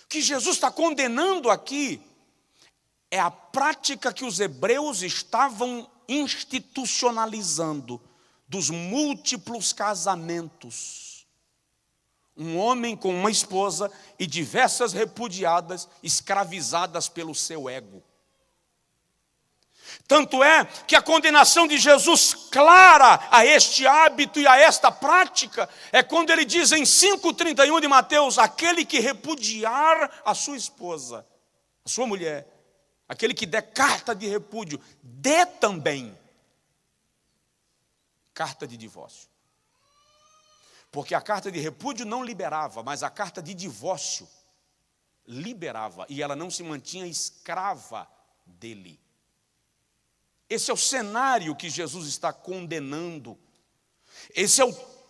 O que Jesus está condenando aqui é a prática que os hebreus estavam institucionalizando dos múltiplos casamentos. Um homem com uma esposa e diversas repudiadas, escravizadas pelo seu ego. Tanto é que a condenação de Jesus clara a este hábito e a esta prática é quando ele diz em 5,31 de Mateus, aquele que repudiar a sua esposa, a sua mulher, aquele que der carta de repúdio, dê também carta de divórcio. Porque a carta de repúdio não liberava, mas a carta de divórcio liberava, e ela não se mantinha escrava dele. Esse é o cenário que Jesus está condenando. Esse é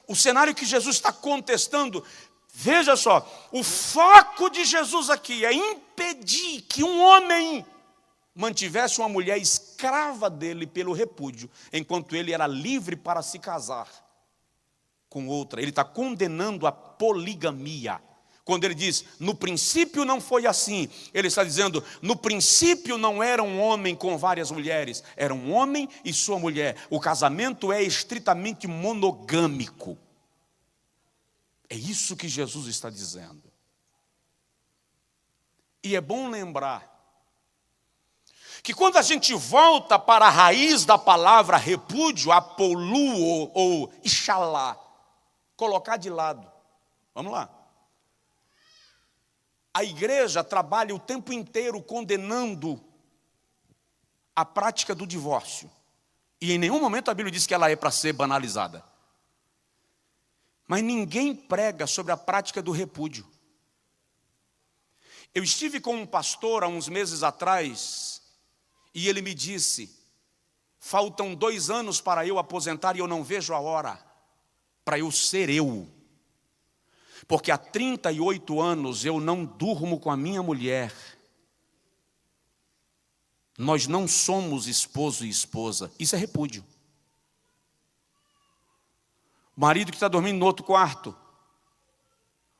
o cenário que Jesus está contestando. Veja só, o foco de Jesus aqui é impedir que um homem mantivesse uma mulher escrava dele pelo repúdio, enquanto ele era livre para se casar com outra. Ele está condenando a poligamia. Quando ele diz, no princípio não foi assim, ele está dizendo, no princípio não era um homem com várias mulheres, era um homem e sua mulher. O casamento é estritamente monogâmico. É isso que Jesus está dizendo. E é bom lembrar que quando a gente volta para a raiz da palavra repúdio, apolu ou ixalá, colocar de lado. Vamos lá. A igreja trabalha o tempo inteiro condenando a prática do divórcio. E em nenhum momento a Bíblia diz que ela é para ser banalizada. Mas ninguém prega sobre a prática do repúdio. Eu estive com um pastor há uns meses atrás, e ele me disse, faltam 2 anos para eu aposentar e eu não vejo a hora para eu ser eu. Porque há 38 anos eu não durmo com a minha mulher. Nós não somos esposo e esposa. Isso é repúdio. O marido que está dormindo no outro quarto.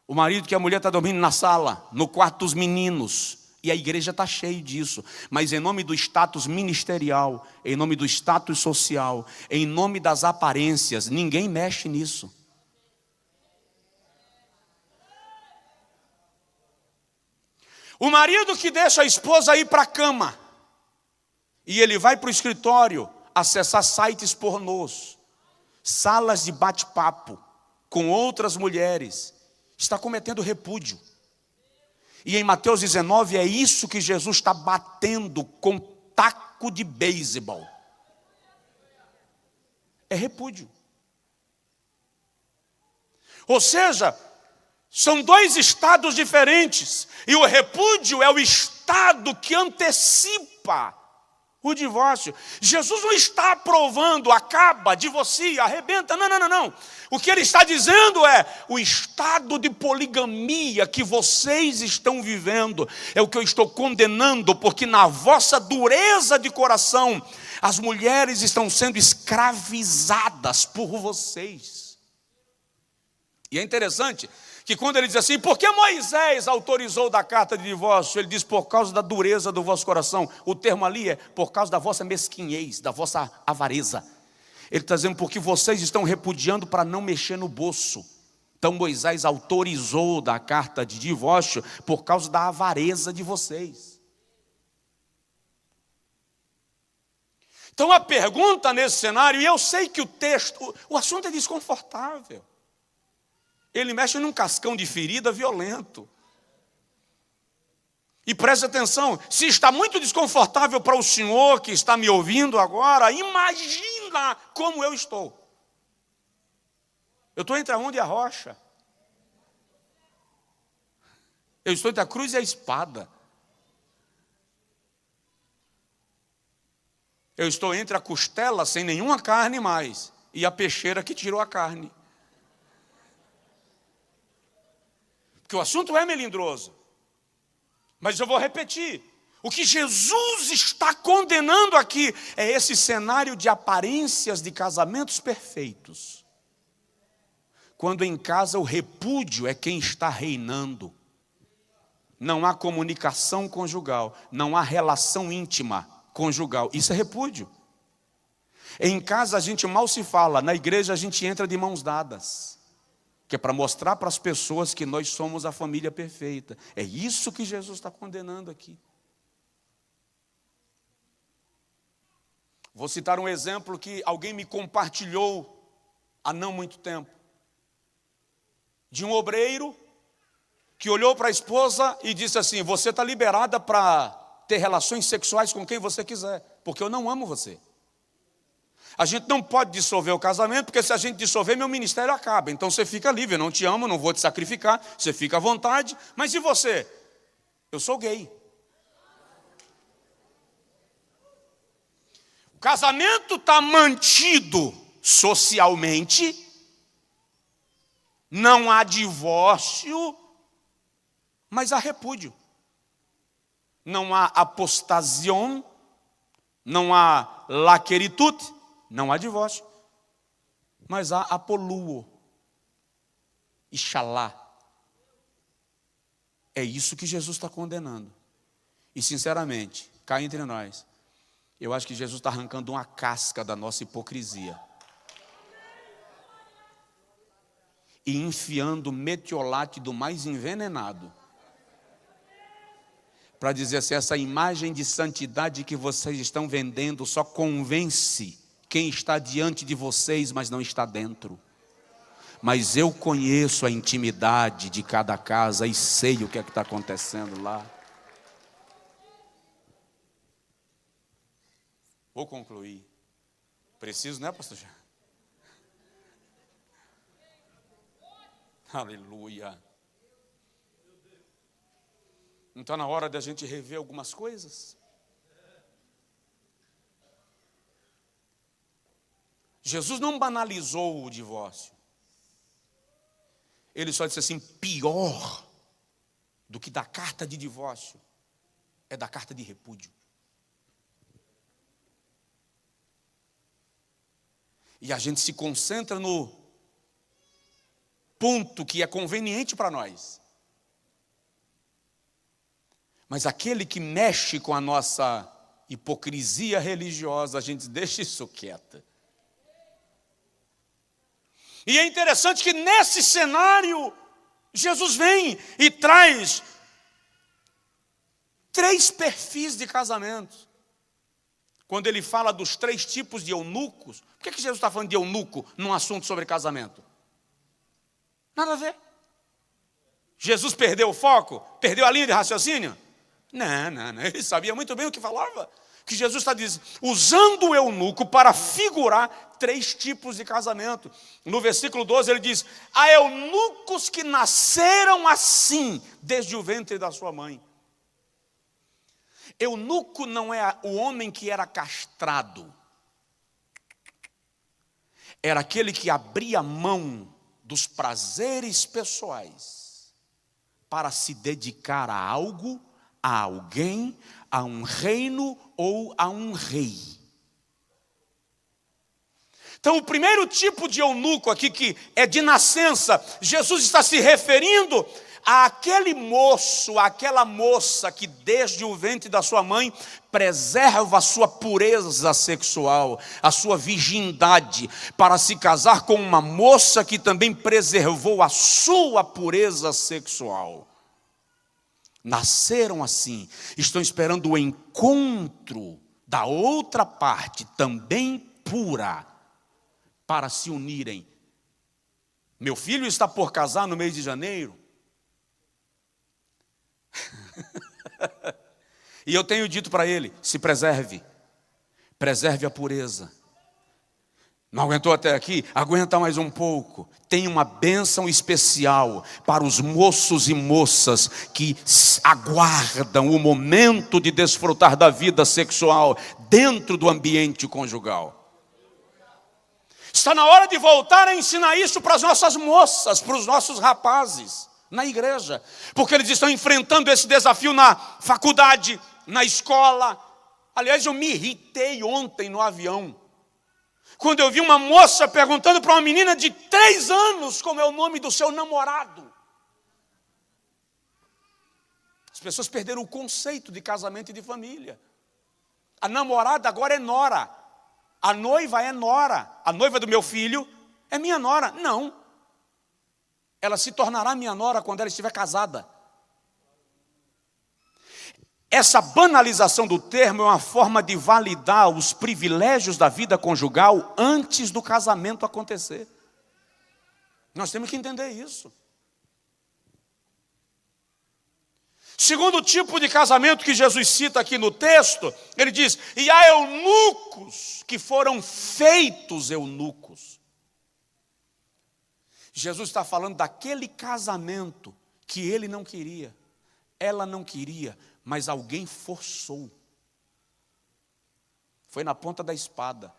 O marido que a mulher está dormindo na sala, no quarto dos meninos. E a igreja está cheia disso. Mas em nome do status ministerial, em nome do status social, em nome das aparências, ninguém mexe nisso. O marido que deixa a esposa ir para a cama e ele vai para o escritório acessar sites pornôs, salas de bate-papo com outras mulheres, está cometendo repúdio. E em Mateus 19 é isso que Jesus está batendo com taco de beisebol. É repúdio. Ou seja, são dois estados diferentes. E o repúdio é o estado que antecipa o divórcio. Jesus não está aprovando, acaba, divorcia, arrebenta. Não. O que ele está dizendo é, o estado de poligamia que vocês estão vivendo é o que eu estou condenando, porque na vossa dureza de coração, as mulheres estão sendo escravizadas por vocês. E é interessante que quando ele diz assim, por que Moisés autorizou da carta de divórcio? Ele diz, por causa da dureza do vosso coração. O termo ali é, por causa da vossa mesquinhez, da vossa avareza. Ele está dizendo, porque vocês estão repudiando para não mexer no bolso. Então Moisés autorizou da carta de divórcio por causa da avareza de vocês. Então a pergunta nesse cenário, e eu sei que o assunto é desconfortável. Ele mexe num cascão de ferida violento. E preste atenção, se está muito desconfortável para o senhor que está me ouvindo agora, imagina como eu estou. Eu estou entre a onda e a rocha. Eu estou entre a cruz e a espada. Eu estou entre a costela sem nenhuma carne mais e a peixeira que tirou a carne. Porque o assunto é melindroso. Mas eu vou repetir. O que Jesus está condenando aqui é esse cenário de aparências de casamentos perfeitos. Quando em casa o repúdio é quem está reinando. Não há comunicação conjugal, não há relação íntima conjugal. Isso é repúdio. Em casa a gente mal se fala, na igreja a gente entra de mãos dadas. Que é para mostrar para as pessoas que nós somos a família perfeita. É isso que Jesus está condenando aqui. Vou citar um exemplo que alguém me compartilhou há não muito tempo. De um obreiro que olhou para a esposa e disse assim, você está liberada para ter relações sexuais com quem você quiser, porque eu não amo você. A gente não pode dissolver o casamento, porque se a gente dissolver, meu ministério acaba. Então você fica livre, eu não te amo, não vou te sacrificar, você fica à vontade. Mas e você? Eu sou gay. O casamento está mantido socialmente, não há divórcio, mas há repúdio. Não há apostasión, não há laqueritute, não há divórcio, mas há apoluo, ixalá. É isso que Jesus está condenando. E sinceramente, cá entre nós, eu acho que Jesus está arrancando uma casca da nossa hipocrisia. E enfiando metiolate do mais envenenado. Para dizer assim, essa imagem de santidade que vocês estão vendendo só convence quem está diante de vocês, mas não está dentro. Mas eu conheço a intimidade de cada casa e sei o que é que está acontecendo lá. Vou concluir. Preciso, né, pastor Jean? Aleluia. Não está na hora de a gente rever algumas coisas? Jesus não banalizou o divórcio. Ele só disse assim, pior do que da carta de divórcio é da carta de repúdio. E a gente se concentra no ponto que é conveniente para nós. Mas aquele que mexe com a nossa hipocrisia religiosa, a gente deixa isso quieto. E é interessante que nesse cenário, Jesus vem e traz 3 perfis de casamentos. Quando ele fala dos 3 tipos de eunucos, por que Jesus está falando de eunuco num assunto sobre casamento? Nada a ver. Jesus perdeu o foco? Perdeu a linha de raciocínio? Não. Ele sabia muito bem o que falava. Que Jesus está dizendo, usando o eunuco para figurar 3 tipos de casamento. No versículo 12 ele diz, há eunucos que nasceram assim, desde o ventre da sua mãe. Eunuco não é o homem que era castrado. Era aquele que abria mão dos prazeres pessoais para se dedicar a algo, a alguém, a um reino ou a um rei. Então, o primeiro tipo de eunuco aqui, que é de nascença, Jesus está se referindo àquele moço, àquela moça que desde o ventre da sua mãe preserva a sua pureza sexual, a sua virgindade, para se casar com uma moça que também preservou a sua pureza sexual. Nasceram assim, estão esperando o encontro da outra parte, também pura, para se unirem. Meu filho está por casar no mês de janeiro. E eu tenho dito para ele, se preserve, preserve a pureza. Não aguentou até aqui? Aguenta mais um pouco. Tem uma bênção especial para os moços e moças que aguardam o momento de desfrutar da vida sexual dentro do ambiente conjugal. Está na hora de voltar a ensinar isso para as nossas moças, para os nossos rapazes, na igreja. Porque eles estão enfrentando esse desafio na faculdade, na escola. Aliás, eu me irritei ontem no avião, quando eu vi uma moça perguntando para uma menina de 3 anos como é o nome do seu namorado. As pessoas perderam o conceito de casamento e de família. A namorada agora é nora. A noiva é nora. A noiva do meu filho é minha nora. Não. Ela se tornará minha nora quando ela estiver casada. Essa banalização do termo é uma forma de validar os privilégios da vida conjugal antes do casamento acontecer. Nós temos que entender isso. Segundo tipo de casamento que Jesus cita aqui no texto, ele diz, e há eunucos que foram feitos eunucos. Jesus está falando daquele casamento que ele não queria, ela não queria, mas alguém forçou. Foi na ponta da espada.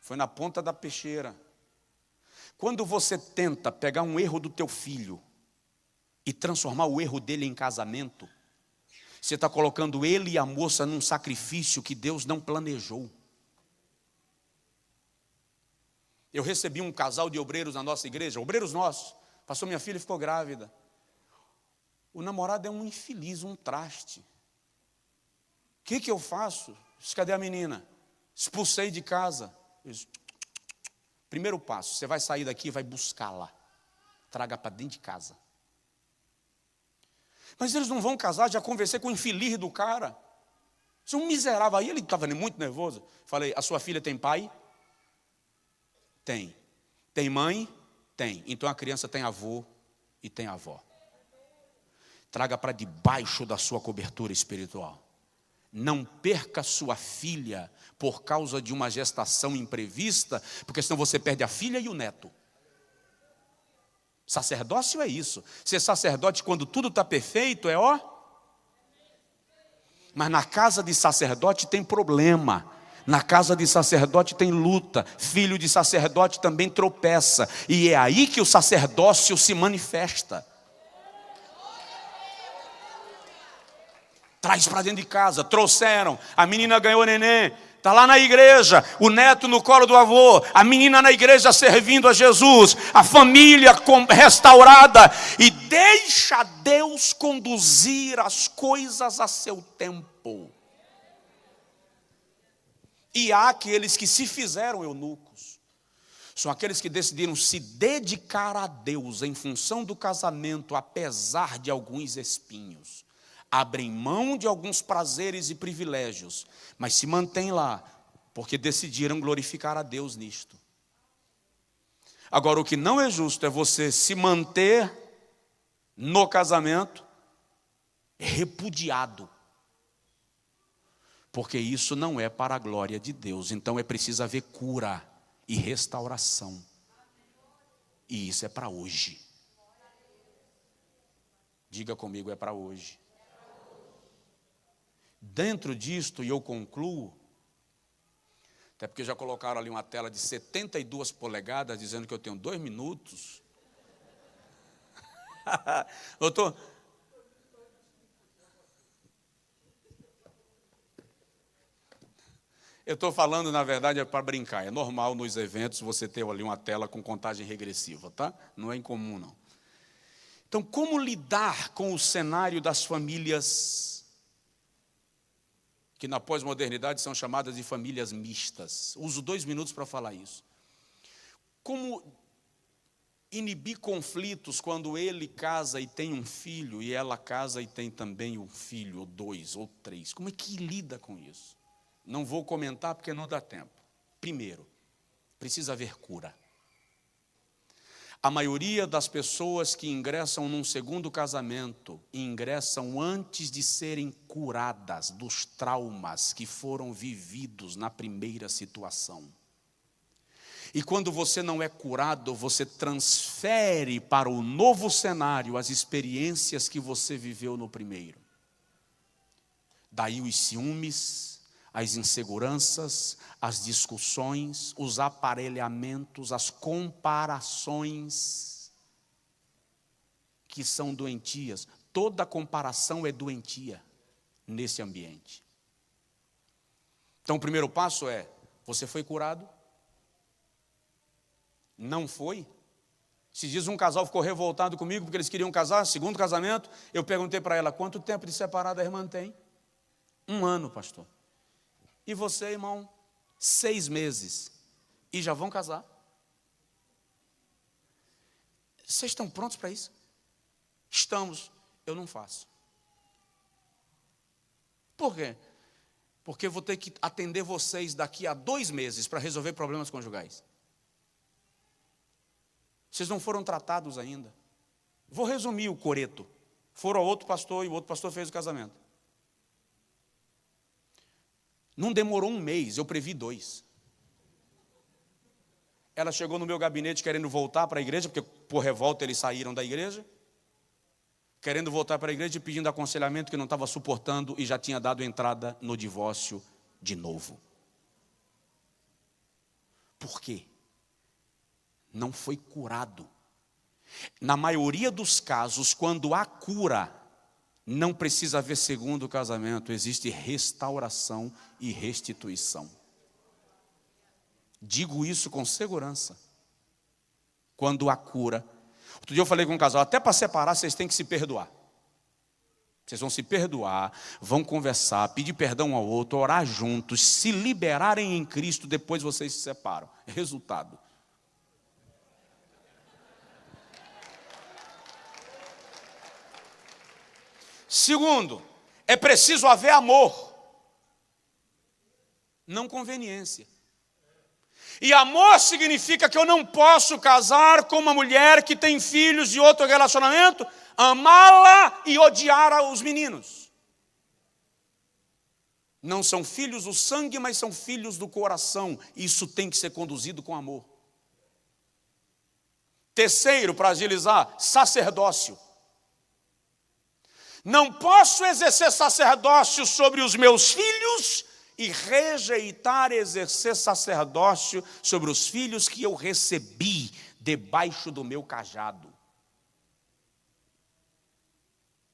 Foi na ponta da peixeira. Quando você tenta pegar um erro do teu filho e transformar o erro dele em casamento, você está colocando ele e a moça num sacrifício que Deus não planejou. Eu recebi um casal de obreiros na nossa igreja, obreiros nossos. Passou minha filha e ficou grávida. O namorado é um infeliz, um traste. O que eu faço? Cadê a menina? Expulsei de casa. Primeiro passo, você vai sair daqui e vai buscá-la. Traga para dentro de casa. Mas eles não vão casar, já conversei com o infeliz do cara. Isso é um miserável. Aí ele estava muito nervoso. Falei, a sua filha tem pai? Tem. Tem mãe? Tem. Então a criança tem avô e tem avó. Traga para debaixo da sua cobertura espiritual. Não perca sua filha por causa de uma gestação imprevista, porque senão você perde a filha e o neto. Sacerdócio é isso. Ser sacerdote quando tudo está perfeito é ó. Mas na casa de sacerdote tem problema. Na casa de sacerdote tem luta. Filho de sacerdote também tropeça. E é aí que o sacerdócio se manifesta. Traz para dentro de casa. Trouxeram. A menina ganhou neném. Está lá na igreja. O neto no colo do avô. A menina na igreja servindo a Jesus. A família restaurada. E deixa Deus conduzir as coisas a seu tempo. E há aqueles que se fizeram eunucos. São aqueles que decidiram se dedicar a Deus em função do casamento, apesar de alguns espinhos. abrem mão de alguns prazeres e privilégios, mas se mantêm lá, porque decidiram glorificar a Deus nisto. Agora, o que não é justo é você se manter no casamento repudiado, porque isso não é para a glória de Deus. Então é preciso haver cura e restauração, e isso é para hoje. Diga comigo, é para hoje. Dentro disto, e eu concluo, até porque já colocaram ali uma tela de 72 polegadas, dizendo que eu tenho 2 minutos. Eu estou falando, na verdade, é para brincar. É normal nos eventos você ter ali uma tela com contagem regressiva, tá? Não é incomum, não. Então, como lidar com o cenário das famílias que na pós-modernidade são chamadas de famílias mistas? Uso 2 minutos para falar isso. Como inibir conflitos quando ele casa e tem um filho, e ela casa e tem também um filho, ou 2, ou 3? Como é que lida com isso? Não vou comentar porque não dá tempo. Primeiro, precisa haver cura. A maioria das pessoas que ingressam num segundo casamento, ingressam antes de serem curadas dos traumas que foram vividos na primeira situação. E quando você não é curado, você transfere para o novo cenário as experiências que você viveu no primeiro. Daí os ciúmes, as inseguranças, as discussões, os aparelhamentos, as comparações que são doentias. Toda comparação é doentia nesse ambiente. Então o primeiro passo é: você foi curado? Não foi? Se diz um casal ficou revoltado comigo porque eles queriam casar, segundo casamento, eu perguntei para ela: quanto tempo de separada a irmã tem? 1 ano, pastor. E você, irmão? 6 meses. E já vão casar? Vocês estão prontos para isso? Estamos. Eu não faço. Por quê? Porque eu vou ter que atender vocês daqui a 2 meses para resolver problemas conjugais. Vocês não foram tratados ainda. Vou resumir o coreto. Foram ao outro pastor e o outro pastor fez o casamento. Não demorou 1 mês, eu previ 2. Ela chegou no meu gabinete querendo voltar para a igreja, porque por revolta eles saíram da igreja, querendo voltar para a igreja e pedindo aconselhamento que não estava suportando e já tinha dado entrada no divórcio de novo. Por quê? Não foi curado. Na maioria dos casos, quando há cura, não precisa haver segundo casamento, existe restauração e restituição. Digo isso com segurança. Quando há cura. Outro dia eu falei com um casal: até para separar vocês têm que se perdoar. Vocês vão se perdoar, vão conversar, pedir perdão ao outro, orar juntos, se liberarem em Cristo, depois vocês se separam. Resultado: segundo, é preciso haver amor, não conveniência. E amor significa que eu não posso casar com uma mulher que tem filhos de outro relacionamento, amá-la e odiar os meninos. Não são filhos do sangue, mas são filhos do coração. Isso tem que ser conduzido com amor. Terceiro, para agilizar, sacerdócio. Não posso exercer sacerdócio sobre os meus filhos e rejeitar exercer sacerdócio sobre os filhos que eu recebi debaixo do meu cajado.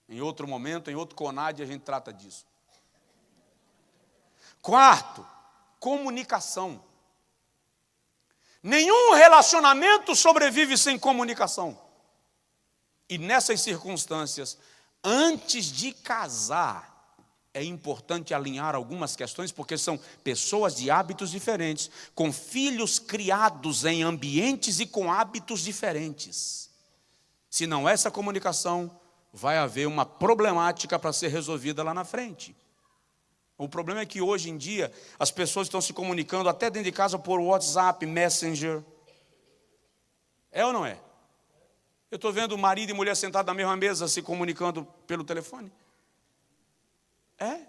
Em outro momento, em outro CONAD, a gente trata disso. Quarto, comunicação. Nenhum relacionamento sobrevive sem comunicação. E nessas circunstâncias, antes de casar, é importante alinhar algumas questões, porque são pessoas de hábitos diferentes, com filhos criados em ambientes e com hábitos diferentes. Se não há essa comunicação, vai haver uma problemática para ser resolvida lá na frente. O problema é que hoje em dia as pessoas estão se comunicando até dentro de casa por WhatsApp, Messenger. É ou não é? Eu estou vendo marido e mulher sentados na mesma mesa se comunicando pelo telefone. É.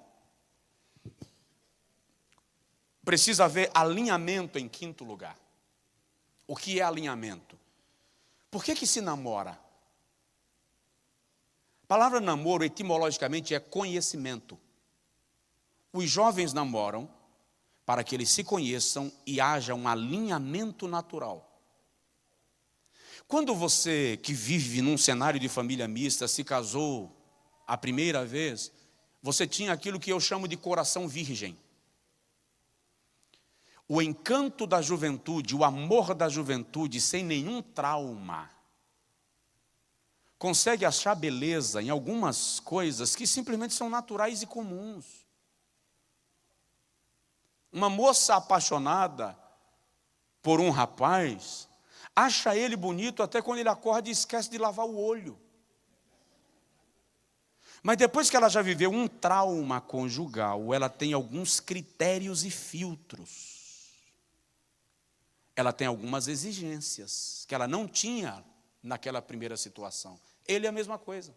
Precisa haver alinhamento em quinto lugar. O que é alinhamento? Por que se namora? A palavra namoro, etimologicamente, é conhecimento. Os jovens namoram para que eles se conheçam e haja um alinhamento natural. Quando você que vive num cenário de família mista se casou a primeira vez, você tinha aquilo que eu chamo de coração virgem. O encanto da juventude, o amor da juventude, sem nenhum trauma, consegue achar beleza em algumas coisas que simplesmente são naturais e comuns. Uma moça apaixonada por um rapaz, acha ele bonito até quando ele acorda e esquece de lavar o olho. Mas depois que ela já viveu um trauma conjugal, ela tem alguns critérios e filtros. Ela tem algumas exigências que ela não tinha naquela primeira situação. Ele é a mesma coisa.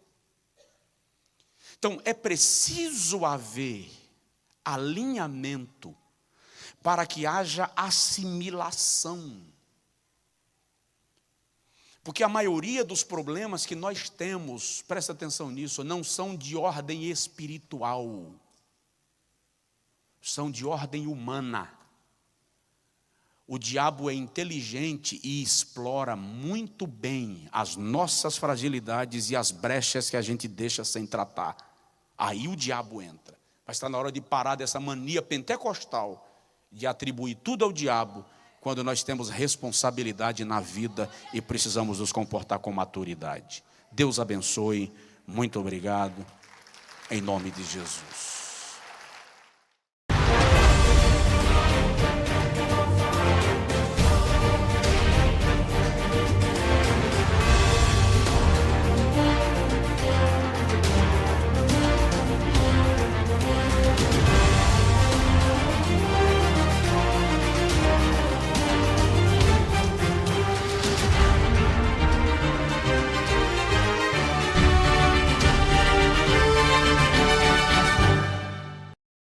Então, é preciso haver alinhamento para que haja assimilação. Porque a maioria dos problemas que nós temos, presta atenção nisso, não são de ordem espiritual. São de ordem humana. O diabo é inteligente e explora muito bem as nossas fragilidades e as brechas que a gente deixa sem tratar. Aí o diabo entra. Mas está na hora de parar dessa mania pentecostal de atribuir tudo ao diabo, quando nós temos responsabilidade na vida e precisamos nos comportar com maturidade. Deus abençoe. Muito obrigado. Em nome de Jesus.